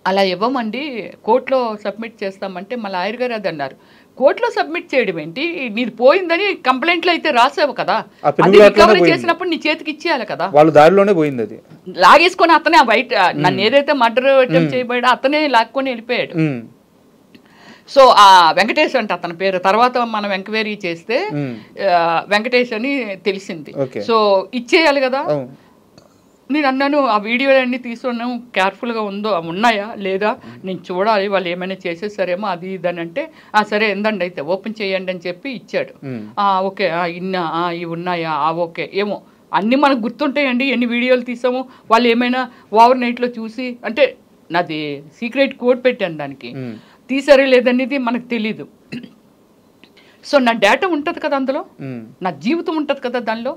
అలా ఇవ్వమండి, కోర్టులో సబ్మిట్ చేస్తామంటే మా లాయర్ గారు అది అన్నారు. కోర్టులో సబ్మిట్ చేయడం ఏంటి, నీది పోయిందని కంప్లైంట్లో అయితే రాసావు కదా, అది రికవరీ చేసినప్పుడు నీ చేతికి ఇచ్చేయాలి కదా. వాళ్ళు దారిలోనే పోయింది, అది లాగేసుకొని అతనే బయట నన్ను ఏదైతే మర్డర్ అటెంప్ట్ చేయబడి అతనే లాక్కొని వెళ్ళిపోయాడు. సో ఆ వెంకటేష్ అంటే అతని పేరు, తర్వాత మనం ఎంక్వైరీ చేస్తే వెంకటేష్ అని తెలిసింది. సో ఇచ్చేయాలి కదా. నేను అన్నాను ఆ వీడియోలన్నీ తీసుకున్నాను, కేర్ఫుల్గా ఉన్నాయా లేదా నేను చూడాలి, వాళ్ళు ఏమైనా చేసేసారేమో అది ఇదని అంటే సరే ఎందండి అయితే ఓపెన్ చేయండి అని చెప్పి ఇచ్చాడు. ఓకే ఇవి ఉన్నాయా, ఓకే, ఏమో అన్నీ మనకు గుర్తుంటాయండి, ఎన్ని వీడియోలు తీసాము, వాళ్ళు ఏమైనా ఓవర్ నైట్లో చూసి, అంటే నాది సీక్రెట్ కోడ్ పెట్టాను దానికి, తీసారే లేదనేది మనకు తెలీదు. సో నా డేటా ఉంటుంది కదా అందులో, నా జీవితం ఉంటుంది కదా దానిలో,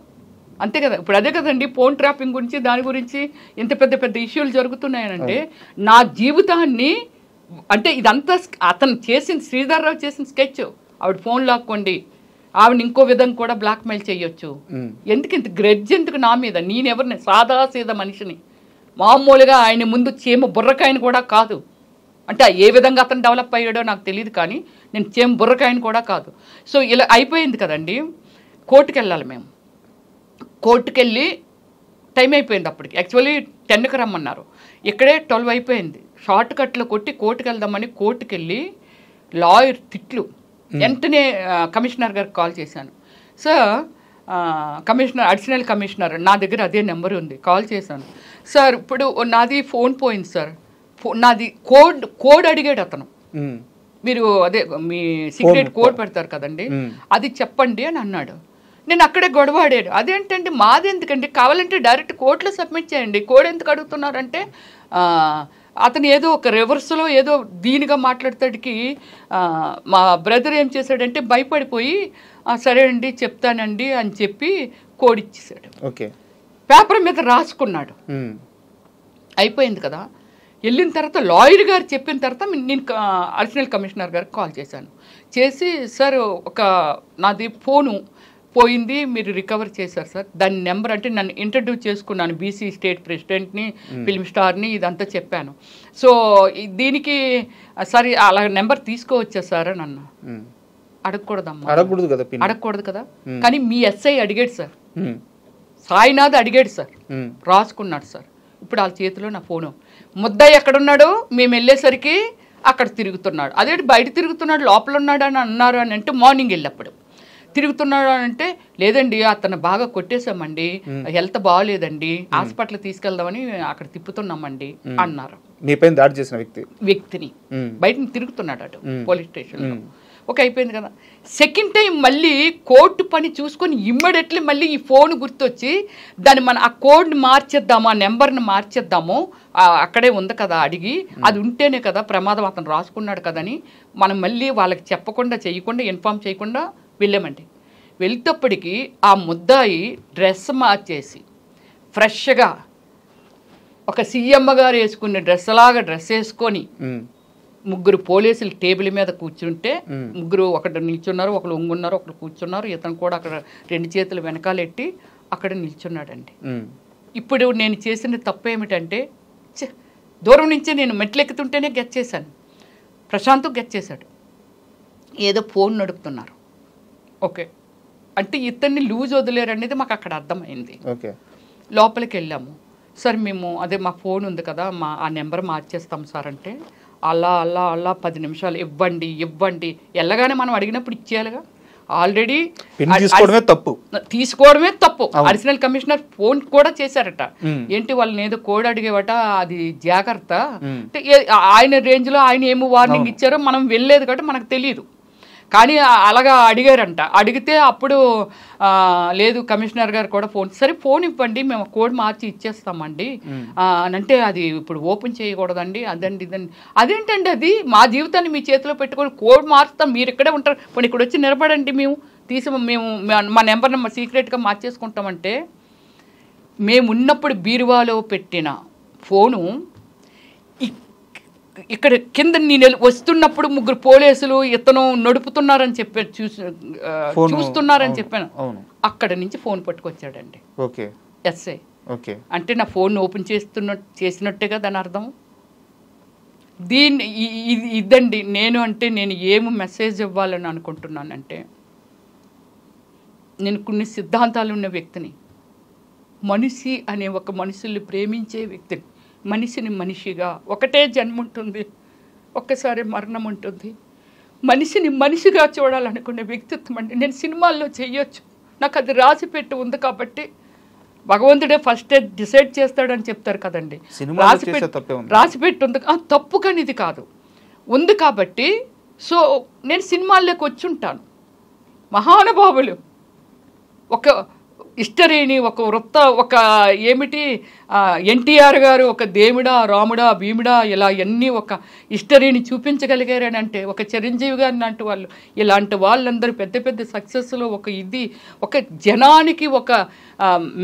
అంతే కదా. ఇప్పుడు అదే కదండి ఫోన్ ట్రాపింగ్ గురించి దాని గురించి ఇంత పెద్ద పెద్ద ఇష్యూలు జరుగుతున్నాయనంటే నా జీవితాన్ని, అంటే ఇదంతా అతను చేసిన శ్రీధర్ రావు చేసిన స్కెచ్. ఆవిడ ఫోన్ లాక్కోండి, ఆవిడ ఇంకో విధంగా కూడా బ్లాక్మెయిల్ చేయొచ్చు, ఎందుకు ఇంత గ్రెడ్జ్ ఎందుకు నా మీద, నేనెవరిని సాదా సీదా మనిషిని, మామూలుగా ఆయన ముందు చీమ బుర్రకాయని కూడా కాదు, అంటే ఏ విధంగా అతను డెవలప్ అయ్యాడో నాకు తెలియదు, కానీ నేను చీమ బుర్రకాయని కూడా కాదు. సో ఇలా అయిపోయింది కదండి. కోర్టుకు వెళ్ళాలి, మేము కోర్టుకు వెళ్ళి టైం అయిపోయింది అప్పటికి, యాక్చువల్లీ 10కి రమ్మన్నారు, ఇక్కడే 12 అయిపోయింది. షార్ట్ కట్లో కొట్టి కోర్టుకు వెళ్దామని కోర్టుకు వెళ్ళి లాయర్ తిట్లు, వెంటనే కమిషనర్ గారికి కాల్ చేశాను. సార్ కమిషనర్, అడిషనల్ కమిషనర్ నా దగ్గర అదే నెంబర్ ఉంది, కాల్ చేశాను. సార్ ఇప్పుడు నాది ఫోన్ పోయింది సార్, నాది కోడ్ అడిగాడు అతను, మీరు అదే మీ సీక్రెట్ కోడ్ పెడతారు కదండి, అది చెప్పండి అని అన్నాడు. నేను అక్కడే గొడవ ఆడాడు. అదేంటంటే మాది ఎందుకండి, కావాలంటే డైరెక్ట్ కోర్టులో సబ్మిట్ చేయండి, కోడ్ ఎందుకు అడుగుతున్నారంటే అతను ఏదో ఒక రివర్స్లో ఏదో దీనిగా మాట్లాడతాడికి మా బ్రదర్ ఏం చేశాడంటే భయపడిపోయి సరే అండి చెప్తానండి అని చెప్పి కోడ్ ఇచ్చేసాడు. ఓకే, పేపర్ మీద రాసుకున్నాడు. అయిపోయింది కదా. వెళ్ళిన తర్వాత లాయర్ గారు చెప్పిన తర్వాత నేను అడిషనల్ కమిషనర్ గారికి కాల్ చేశాను. చేసి సార్ ఒక నాది ఫోను పోయింది, మీరు రికవర్ చేశారు సార్, దాని నెంబర్ అంటే నన్ను ఇంట్రడ్యూస్ చేసుకున్నాను, బీసీ స్టేట్ ప్రెసిడెంట్ని, ఫిల్మ్ స్టార్ని, ఇదంతా చెప్పాను. సో దీనికి సరే అలా నెంబర్ తీసుకోవచ్చా సార్ అని అన్నా. అడగకూడదమ్మా, అడగకూడదు కదా. కానీ మీ ఎస్ఐ అడిగాడు సార్, సాయినాథ్ అడిగాడు సార్, రాసుకున్నాడు సార్. ఇప్పుడు వాళ్ళ చేతిలో నా ఫోను. ముద్దాయి ఎక్కడున్నాడు, మేము వెళ్ళేసరికి అక్కడ తిరుగుతున్నాడు. అదేంటి బయట తిరుగుతున్నాడు, లోపల ఉన్నాడు అని అన్నారు అని అంటే మార్నింగ్ వెళ్ళప్పుడు తిరుగుతున్నాడు అని అంటే లేదండి అతను బాగా కొట్టేశామండి, హెల్త్ బాగాలేదండి, హాస్పిటల్ తీసుకెళ్దామని అక్కడ తిప్పుతున్నామండి అన్నారు. మీపైన దాడి చేసిన వ్యక్తిని బయట తిరుగుతున్నాడు అటు పోలీస్ స్టేషన్లో. ఓకే, అయిపోయింది కదా. సెకండ్ టైం మళ్ళీ కోర్టు పని చూసుకొని ఇమ్మీడియట్లీ మళ్ళీ ఈ ఫోన్ గుర్తొచ్చి దాన్ని మన ఆ కోడ్ని మార్చేద్దాము, ఆ నెంబర్ని మార్చేద్దాము, అక్కడే ఉంది కదా అడిగి, అది ఉంటేనే కదా ప్రమాదం, అతను రాసుకున్నాడు కదని మనం మళ్ళీ వాళ్ళకి చెప్పకుండా చేయకుండా ఇన్ఫామ్ చేయకుండా వెళ్ళామండి. వెళ్తేప్పటికి ఆ ముద్దాయి డ్రెస్ మార్చేసి ఫ్రెష్గా ఒక సీఎమ్మ గారు వేసుకునే డ్రెస్ లాగా డ్రెస్ వేసుకొని ముగ్గురు పోలీసులు టేబుల్ మీద కూర్చుంటే ముగ్గురు ఒకటి నిల్చున్నారు, ఒకరు ఒంగున్నారు, ఒకరు కూర్చున్నారు. ఇతను కూడా అక్కడ రెండు చేతులు వెనకాలెట్టి అక్కడ నిల్చున్నాడండి. ఇప్పుడు నేను చేసిన తప్పు ఏమిటంటే దూరం నుంచే నేను మెట్లెక్కుతుంటేనే గెట్ చేశాను, ప్రశాంత్ గెట్ చేశాడు, ఏదో ఫోన్ నడుపుతున్నారు. ఓకే అంటే ఇతన్ని లూజ్ వదిలేరు అనేది మాకు అక్కడ అర్థమైంది. లోపలికి వెళ్ళాము. సార్ మేము అదే మా ఫోన్ ఉంది కదా, ఆ నెంబర్ మార్చేస్తాం సార్ అంటే అలా 10 నిమిషాలు ఇవ్వండి వెళ్ళగానే మనం అడిగినప్పుడు ఇచ్చేయాలిగా. ఆల్రెడీ తీసుకోవడమే తప్పు. అడిషనల్ కమిషనర్ ఫోన్ కూడా చేశారట, ఏంటి వాళ్ళని ఏదో కోడ్ అడిగేవట, అది జాగ్రత్త. ఆయన రేంజ్లో ఆయన ఏమో వార్నింగ్ ఇచ్చారో మనం వెళ్ళలేదు కాబట్టి మనకు తెలియదు. కానీ అలాగా అడిగారంట. అడిగితే అప్పుడు లేదు కమిషనర్ గారు కూడా సరే ఫోన్ ఇవ్వండి మేము కోడ్ మార్చి ఇచ్చేస్తామండి అని అంటే అది ఇప్పుడు ఓపెన్ చేయకూడదండి, అదండి ఇదండి. అదేంటండి, అది మా జీవితాన్ని మీ చేతిలో పెట్టుకొని కోడ్ మార్చుతాం, మీరు ఇక్కడే ఉంటారు, ఇప్పుడు ఇక్కడ వచ్చి నిలబడండి, మేము మా నెంబర్ని సీక్రెట్గా మార్చేసుకుంటామంటే మేము ఉన్నప్పుడు బీరువాలో పెట్టిన ఫోను ఇక్కడ కింద నేను వస్తున్నప్పుడు ముగ్గురు పోలీసులు ఇతను నడుపుతున్నారని చెప్పాను, చూస్తున్నారని చెప్పాను. అక్కడ నుంచి ఫోన్ పట్టుకొచ్చాడండి ఎస్ఐ. అంటే నా ఫోన్ ఓపెన్ చేసినట్టేగా దాని అర్థం. ఇదండి నేను ఏమి మెసేజ్ ఇవ్వాలని అనుకుంటున్నానంటే, నేను కొన్ని సిద్ధాంతాలు ఉన్న వ్యక్తిని, మనిషి అనే ఒక మనుషుల్ని ప్రేమించే వ్యక్తిని, మనిషిని మనిషిగా ఒకటే జన్మ ఉంటుంది, ఒక్కసారి మరణం ఉంటుంది, మనిషిని మనిషిగా చూడాలనుకునే వ్యక్తిత్వం అండి. నేను సినిమాల్లో చెయ్యొచ్చు, నాకు అది రాసిపెట్టి ఉంది కాబట్టి భగవంతుడే ఫస్టే డిసైడ్ చేస్తాడని చెప్తారు కదండి. రాసిపెట్టి ఉంది, తప్పు కానీ ఇది కాదు, ఉంది కాబట్టి సో నేను సినిమాల్లోకి వచ్చి ఉంటాను. మహానుభావులు ఒక హిస్టరీని ఒక ఏమిటి ఎన్టీఆర్ గారు ఒక దేవుడా రాముడా భీముడా ఇలా అన్నీ ఒక హిస్టరీని చూపించగలిగారని అంటే, ఒక చిరంజీవి గారిని లాంటి వాళ్ళు, ఇలాంటి వాళ్ళందరూ పెద్ద పెద్ద సక్సెస్లో ఒక జనానికి ఒక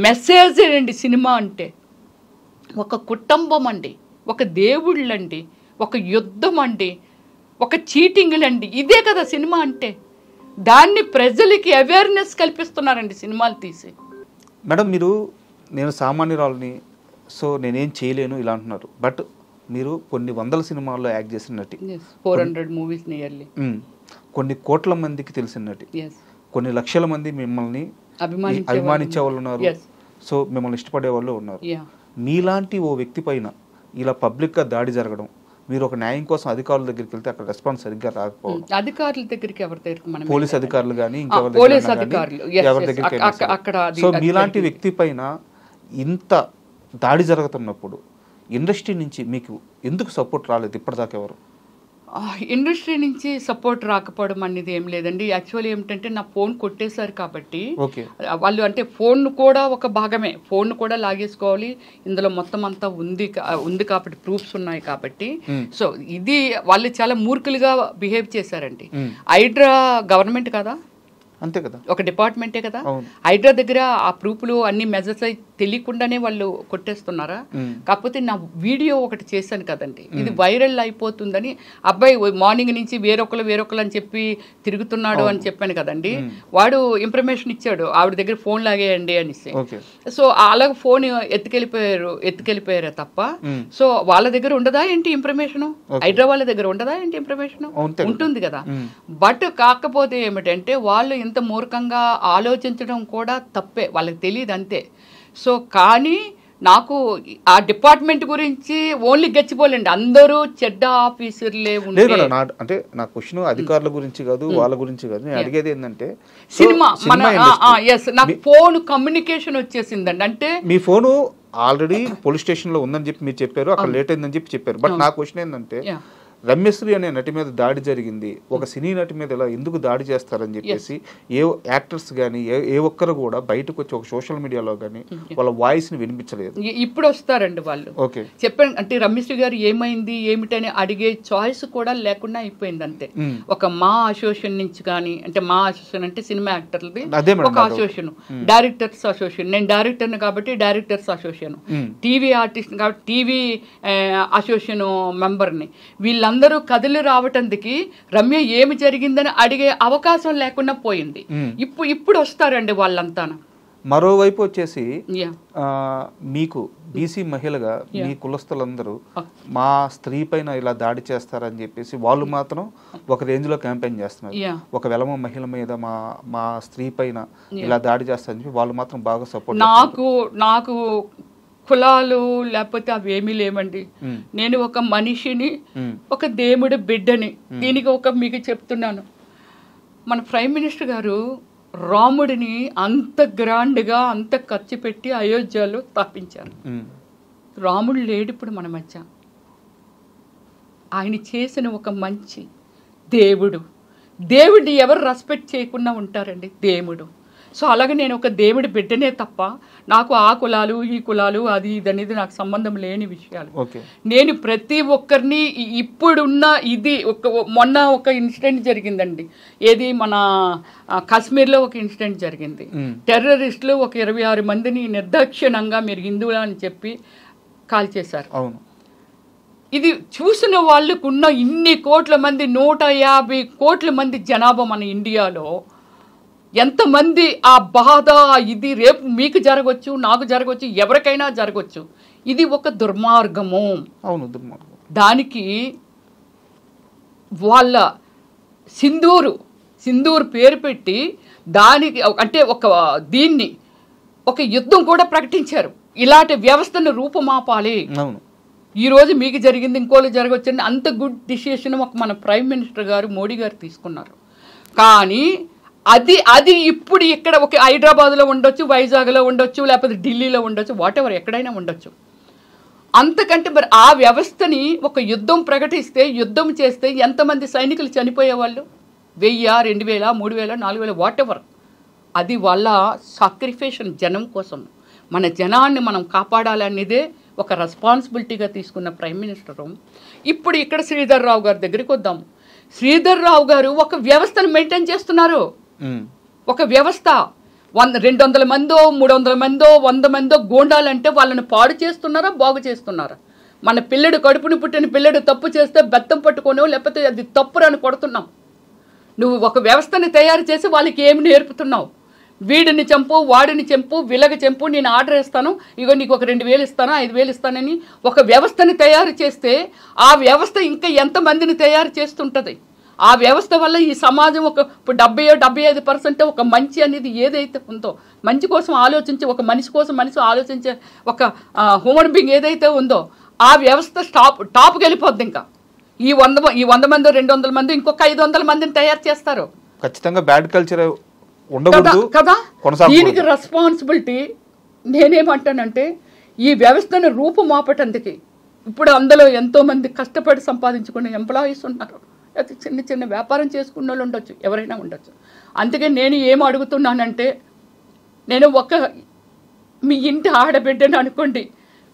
మెసేజ్ అండి సినిమా అంటే. ఒక కుటుంబం అండి, ఒక దేవుళ్ళండి, ఒక యుద్ధం అండి, ఒక చీటింగ్లండి, ఇదే కదా సినిమా అంటే. దాన్ని ప్రజలకి అవేర్నెస్ కల్పిస్తున్నారండి సినిమాలు తీసి. మేడం నేను సామాన్యురాలని, సో నేనేం చేయలేను ఇలా అంటున్నారు. బట్ మీరు కొన్ని వందల సినిమాల్లో యాక్ట్ చేసిన నటి, 400 మూవీస్ నియర్లీ, కొన్ని కోట్ల మందికి తెలిసిన నటి, కొన్ని లక్షల మంది మిమ్మల్ని అభిమానించే వాళ్ళు ఉన్నారు, సో మిమ్మల్ని ఇష్టపడే వాళ్ళు ఉన్నారు. మీలాంటి ఓ వ్యక్తి పైన ఇలా పబ్లిక్గా దాడి జరగడం, మీరు ఒక న్యాయం కోసం అధికారుల దగ్గరికి వెళ్తే అక్కడ రెస్పాన్స్ సరిగ్గా రాకపోవడం, అధికారుల దగ్గరికి ఎవరి దగ్గర, పోలీస్ అధికారులు కానీ ఇంకెవరి దగ్గరికి, సో మీలాంటి వ్యక్తి పైన ఇంత దాడి జరుగుతున్నప్పుడు ఇండస్ట్రీ నుంచి మీకు ఎందుకు సపోర్ట్ రాలేదు ఇప్పటిదాకా ఎవరు? ఇండస్ట్రీ నుంచి సపోర్ట్ రాకపోవడం అనేది ఏం లేదండి. యాక్చువల్లీ ఏమిటంటే నా ఫోన్ కొట్టేశారు కాబట్టి వాళ్ళు అంటే ఫోన్ కూడా ఒక భాగమే, ఫోన్ కూడా లాగేసుకోవాలి, ఇందులో మొత్తం అంతా ఉంది కాబట్టి ప్రూఫ్స్ ఉన్నాయి కాబట్టి. సో ఇది వాళ్ళు చాలా మూర్ఖులుగా బిహేవ్ చేశారండి. హైడ్రా గవర్నమెంట్ కదా, అంతే కదా, ఒక డిపార్ట్మెంటే కదా. హైడ్రా దగ్గర ఆ ప్రూఫ్లు అన్ని మెజర్స్ తెలియకుండానే వాళ్ళు కొట్టేస్తున్నారా? కాకపోతే నా వీడియో ఒకటి చేశాను కదండి, ఇది వైరల్ అయిపోతుందని అబ్బాయి మార్నింగ్ నుంచి వేరొకరు అని చెప్పి తిరుగుతున్నాడు అని చెప్పాను కదండి. వాడు ఇన్ఫర్మేషన్ ఇచ్చాడు, ఆవిడ దగ్గర ఫోన్ లాగేయండి అనేసి. సో అలాగ ఫోన్ ఎత్తుకెళ్ళిపోయారే తప్ప సో వాళ్ళ దగ్గర ఉండదా ఏంటి ఇన్ఫర్మేషన్? హైడ్రా వాళ్ళ దగ్గర ఉండదా ఏంటి ఇన్ఫర్మేషన్? ఉంటుంది కదా. బట్ కాకపోతే ఏమిటంటే వాళ్ళు ఇంత మూర్ఖంగా ఆలోచించడం కూడా తప్పే, వాళ్ళకి తెలియదు అంతే. సో కానీ నాకు ఆ డిపార్ట్మెంట్ గురించి ఓన్లీ గచ్చిపోలేండి, అందరూ చెడ్డ ఆఫీసర్లే ఉండేది. అంటే నా క్వశ్చన్ అధికారుల గురించి కాదు, వాళ్ళ గురించి కాదు, నేను అడిగేది ఏంటంటే సినిమా నాకు ఫోన్ కమ్యూనికేషన్ వచ్చేసిందండి. అంటే మీ ఫోను ఆల్రెడీ పోలీస్ స్టేషన్ లో ఉందని చెప్పి మీరు చెప్పారు, అక్కడ లేట్ అయిందని చెప్పి చెప్పారు. బట్ నా క్వశ్చన్ ఏంటంటే రమ్యశ్రీ అనే నటి మీద దాడి జరిగింది, ఒక సినీ నటి మీద ఇలా ఎందుకు దాడి చేస్తారని చెప్పేసి ఏ యాక్టర్స్ కానీ ఏ ఒక్కరు కూడా బయటకు వచ్చి ఒక సోషల్ మీడియాలో కానీ వాళ్ళ వాయిస్ ని వినిపించలేదు. ఇప్పుడు వస్తారండి వాళ్ళు. ఓకే చెప్పండి, అంటే రమ్యశ్రీ గారు ఏమైంది ఏమిటని అడిగే చాయిస్ కూడా లేకుండా అయిపోయింది అంతే. ఒక మా అసోసియేషన్ నుంచి కానీ, అంటే మా అసోసియేషన్ అంటే సినిమా యాక్టర్లది ఒక అసోసియేషన్, డైరెక్టర్స్ అసోసియేషన్, నేను డైరెక్టర్ని కాబట్టి డైరెక్టర్స్ అసోసియేషన్, టీవీ ఆర్టిస్ట్ కాబట్టి టీవీ అసోసియేషన్ మెంబర్ని, వీళ్ళందరూ కదిలి రావటానికి రమ్య ఏమి జరిగిందని అడిగే అవకాశం లేకుండా పోయింది. ఇప్పుడు వస్తారండి వాళ్ళంతా. మరోవైపు వచ్చేసి మీకు బీసీ మహిళగా మీ కులస్తులందరూ మా స్త్రీ పైన ఇలా దాడి చేస్తారని చెప్పేసి వాళ్ళు మాత్రం ఒక రేంజ్ లో క్యాంపెయిన్ చేస్తున్నారు. ఒక వెలమ మహిళ మీద మా స్త్రీ పైన ఇలా దాడి చేస్తారని చెప్పి వాళ్ళు మాత్రం బాగా సపోర్ట్. నాకు కులాలు లేకపోతే అవి ఏమీ లేవండి. నేను ఒక మనిషిని, ఒక దేవుడి బిడ్డని. దీనికి మీకు చెప్తున్నాను, మన ప్రైమ్ మినిస్టర్ గారు రాముడిని అంత గ్రాండ్గా అంత ఖర్చు పెట్టి అయోధ్యలో స్థాపించారు. రాముడు లేడు ఇప్పుడు మన మధ్య. ఆయన చేసిన ఒక మంచి దేవుడిని ఎవరు రెస్పెక్ట్ చేయకుండా ఉంటారండి, దేవుడు. సో అలాగే నేను ఒక దేవుడి బిడ్డనే తప్ప నాకు ఆ కులాలు ఈ కులాలు అది ఇది అనేది నాకు సంబంధం లేని విషయాలు. నేను ప్రతి ఒక్కరిని ఇప్పుడున్న ఇది మొన్న ఒక ఇన్సిడెంట్ జరిగిందండి, ఏది మన కాశ్మీర్లో ఒక ఇన్సిడెంట్ జరిగింది. టెర్రరిస్టులు ఒక 26 మందిని నిర్దాక్షిణ్యంగా మీరు హిందువులు అని చెప్పి కాల్ చేశారు. ఇది చూసిన వాళ్ళకున్న ఇన్ని కోట్ల మంది 150 కోట్ల మంది జనాభా మన ఇండియాలో ఎంతమంది ఆ బాధ ఇది రేపు మీకు జరగవచ్చు, నాకు జరగవచ్చు, ఎవరికైనా జరగవచ్చు. ఇది ఒక దుర్మార్గము. అవును, దుర్మార్గం. దానికి వాళ్ళ సింధూర్ పేరు పెట్టి దానికి అంటే దీన్ని ఒక యుద్ధం కూడా ప్రకటించారు. ఇలాంటి వ్యవస్థను రూపుమాపాలి. ఈరోజు మీకు జరిగింది ఇంకోళ్ళు జరగవచ్చు అని అంత గుడ్ డిసిషన్ మన ప్రైమ్ మినిస్టర్ గారు మోడీ గారు తీసుకున్నారు. కానీ అది ఇప్పుడు ఇక్కడ ఒక హైదరాబాద్లో ఉండొచ్చు, వైజాగ్లో ఉండొచ్చు, లేకపోతే ఢిల్లీలో ఉండొచ్చు, వాటెవర్ ఎక్కడైనా ఉండొచ్చు. అంతకంటే మరి ఆ వ్యవస్థని ఒక యుద్ధం ప్రకటిస్తే, యుద్ధం చేస్తే ఎంతమంది సైనికులు చనిపోయేవాళ్ళు? 1000, 2000, 3000, 4000 వాటెవర్. అది వాళ్ళ సాక్రిఫికేషన్ జనం కోసం. మన జనాన్ని మనం కాపాడాలనేదే ఒక రెస్పాన్సిబిలిటీగా తీసుకున్న ప్రైమ్ మినిస్టరు. ఇప్పుడు ఇక్కడ శ్రీధర్ రావు గారి దగ్గరికి వద్దాం. శ్రీధర్ రావు గారు ఒక వ్యవస్థను మెయింటైన్ చేస్తున్నారు. ఒక వ్యవస్థ 200 మందో 300 మందో 100 మందో గోండాలంటే వాళ్ళని పాడు చేస్తున్నారా, బాగు చేస్తున్నారా? మన పిల్లడు కడుపుని పుట్టిన పిల్లడు తప్పు చేస్తే బెత్తం పట్టుకోనో లేకపోతే అది తప్పురని కొడుతున్నాం. నువ్వు ఒక వ్యవస్థని తయారు చేసి వాళ్ళకి ఏమి నేర్పుతున్నావు? వీడిని చంపు, వాడిని చంపు, విలగ చంపు, నేను ఆర్డర్ ఇస్తాను, ఇగో నీకు ఒక 2000 ఇస్తాను, 5000 ఇస్తానని ఒక వ్యవస్థని తయారు చేస్తే ఆ వ్యవస్థ ఇంకా ఎంతమందిని తయారు చేస్తుంటుంది? ఆ వ్యవస్థ వల్ల ఈ సమాజం ఇప్పుడు 70-75% ఒక మంచి అనేది ఏదైతే ఉందో, మంచి కోసం ఆలోచించి ఒక మనిషి కోసం మనిషి ఆలోచించే ఒక హ్యూమన్ బీయింగ్ ఏదైతే ఉందో ఆ వ్యవస్థ టాప్కి వెళ్ళిపోద్ది. ఇంకా ఈ 100 మంది 200 మంది ఇంకొక 500 మందిని తయారు చేస్తారు. ఖచ్చితంగా బ్యాడ్ కల్చర్ కదా. దీనికి రెస్పాన్సిబిలిటీ నేనేమంటానంటే ఈ వ్యవస్థను రూపుమాపటానికి ఇప్పుడు అందులో ఎంతోమంది కష్టపడి సంపాదించుకునే ఎంప్లాయీస్ ఉన్నారు, అది చిన్న చిన్న వ్యాపారం చేసుకున్న వాళ్ళు ఉండొచ్చు, ఎవరైనా ఉండొచ్చు. అందుకే నేను ఏం అడుగుతున్నానంటే, నేను మీ ఇంటి ఆడబిడ్డని అనుకోండి,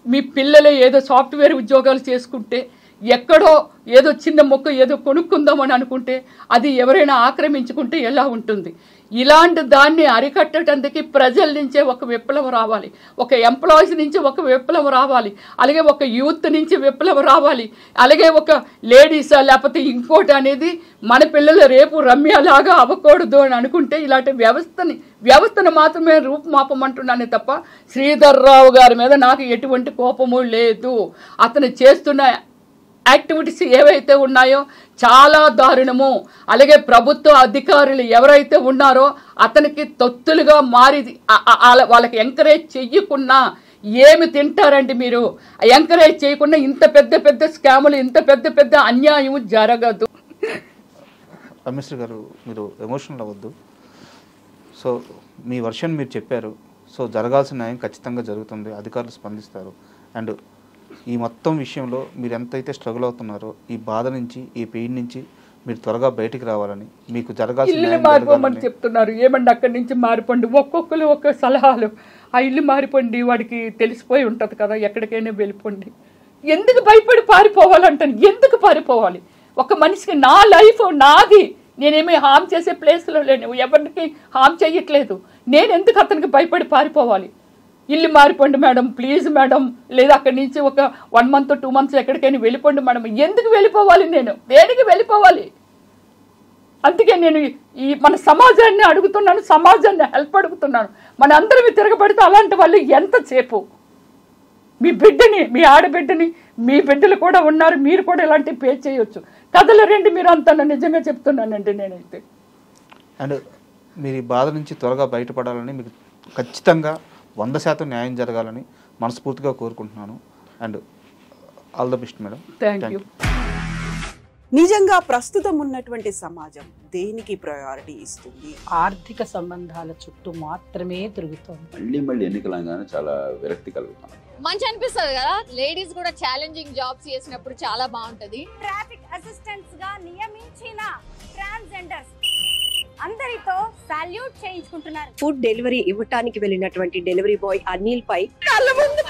మీ పిల్లలే ఏదో సాఫ్ట్వేర్ ఉద్యోగాలు చేసుకుంటే, ఎక్కడో ఏదో చిన్న మొక్క ఏదో కొనుక్కుందామని అనుకుంటే అది ఎవరైనా ఆక్రమించుకుంటే ఎలా ఉంటుంది? ఇలాంటి దాన్ని అరికట్టడానికి ప్రజల నుంచే ఒక విప్లవం రావాలి, ఒక ఎంప్లాయీస్ నుంచి ఒక విప్లవం రావాలి, అలాగే ఒక యూత్ నుంచి విప్లవం రావాలి, అలాగే ఒక లేడీసా లేకపోతే ఇంకోటి అనేది మన పిల్లలు రేపు రమ్యలాగా అవ్వకూడదు అని అనుకుంటే ఇలాంటి వ్యవస్థను మాత్రమే రూపుమాపమంటున్నానే తప్ప శ్రీధర్ రావు గారి మీద నాకు ఎటువంటి కోపము లేదు. అతను చేస్తున్న యాక్టివిటీస్ ఏవైతే ఉన్నాయో చాలా దారుణము. అలాగే ప్రభుత్వ అధికారులు ఎవరైతే ఉన్నారో అతనికి తొత్తులుగా మారి వాళ్ళకి ఎంకరేజ్ చెయ్యకున్నా ఏమి తింటారండి మీరు? ఎంకరేజ్ చేయకుండా ఇంత పెద్ద పెద్ద స్కాములు, ఇంత పెద్ద పెద్ద అన్యాయం జరగదు. రమేశ్వరి గారు, మీరు ఎమోషనల్ అవ్వద్దు. సో మీ వర్షన్ మీరు చెప్పారు. సో జరగాల్సిన న్యాయం ఖచ్చితంగా జరుగుతుంది, అధికారులు స్పందిస్తారు. అండ్ ఈ మొత్తం విషయంలో మీరు ఎంతైతే స్ట్రగుల్ అవుతున్నారో ఈ బాధ నుంచి, ఈ పెయిన్ నుంచి మీరు త్వరగా బయటికి రావాలని, మీకు జరగాల్సిన మారిపోమని చెప్తున్నారు. ఏమండి అక్కడి నుంచి మారిపోండి, ఒక్కొక్కరు ఒక్క సలహాలు. ఆ ఇల్లు మారిపోండి, వాడికి తెలిసిపోయి ఉంటుంది కదా, ఎక్కడికైనా వెళ్ళిపోండి. ఎందుకు భయపడి పారిపోవాలంటాను? ఎందుకు పారిపోవాలి? ఒక మనిషికి నా లైఫ్ నాది, నేనేమి హామ్ చేసే ప్లేస్లో లేను, ఎవరికి హామ్ చేయట్లేదు. నేను ఎందుకు అతనికి భయపడి పారిపోవాలి? ఇల్లు మారిపోండి మేడం, ప్లీజ్ మేడం, లేదా అక్కడి నుంచి ఒక 1 month 2 months ఎక్కడికైనా వెళ్ళిపోండి మేడం. ఎందుకు వెళ్ళిపోవాలి? నేను దేనికి వెళ్ళిపోవాలి? అందుకే నేను మన సమాజాన్ని అడుగుతున్నాను, సమాజాన్ని హెల్ప్ అడుగుతున్నాను. మన అందరం తిరగబడితే అలాంటి వాళ్ళు ఎంతసేపు మీ బిడ్డని, మీ ఆడబిడ్డని, మీ బిడ్డలు కూడా ఉన్నారు, మీరు కూడా ఇలాంటివి పే చేయొచ్చు. కథలు రండి మీరు అంతా, నిజంగా చెప్తున్నానండి నేనైతే. అండ్ మీరు ఈ బాధ నుంచి త్వరగా బయటపడాలని, మీకు ఖచ్చితంగా 100% న్యాయం జరగాలని మనస్ఫూర్తిగా కోరుకుంటున్నాను. And all the best madam. Thank you. నిజంగా ప్రస్తుతం ఉన్నటువంటి సమాజం దేనికి ప్రయారిటీ ఇస్తుంది? ఆర్థిక సంబంధాల చుట్టూ మాత్రమే తిరుగుతోంది. మళ్ళీ ఎన్నికలంగానే చాలా విరక్తి కలుగుతాం. మంచి అనిపిస్తుంది కదా, లేడీస్ కూడా ఛాలెంజింగ్ జాబ్స్ చేసినప్పుడు చాలా బాగుంటది. ట్రాఫిక్ అసిస్టెంట్స్ గా నియమించిన ట్రాన్స్జెండర్స్ అందరితో సాల్యూట్ చేయించుకుంటున్నారు. ఫుడ్ డెలివరీ ఇవ్వటానికి వెళ్ళినటువంటి డెలివరీ బాయ్ అనిల్ పై కళ్ళ ముందు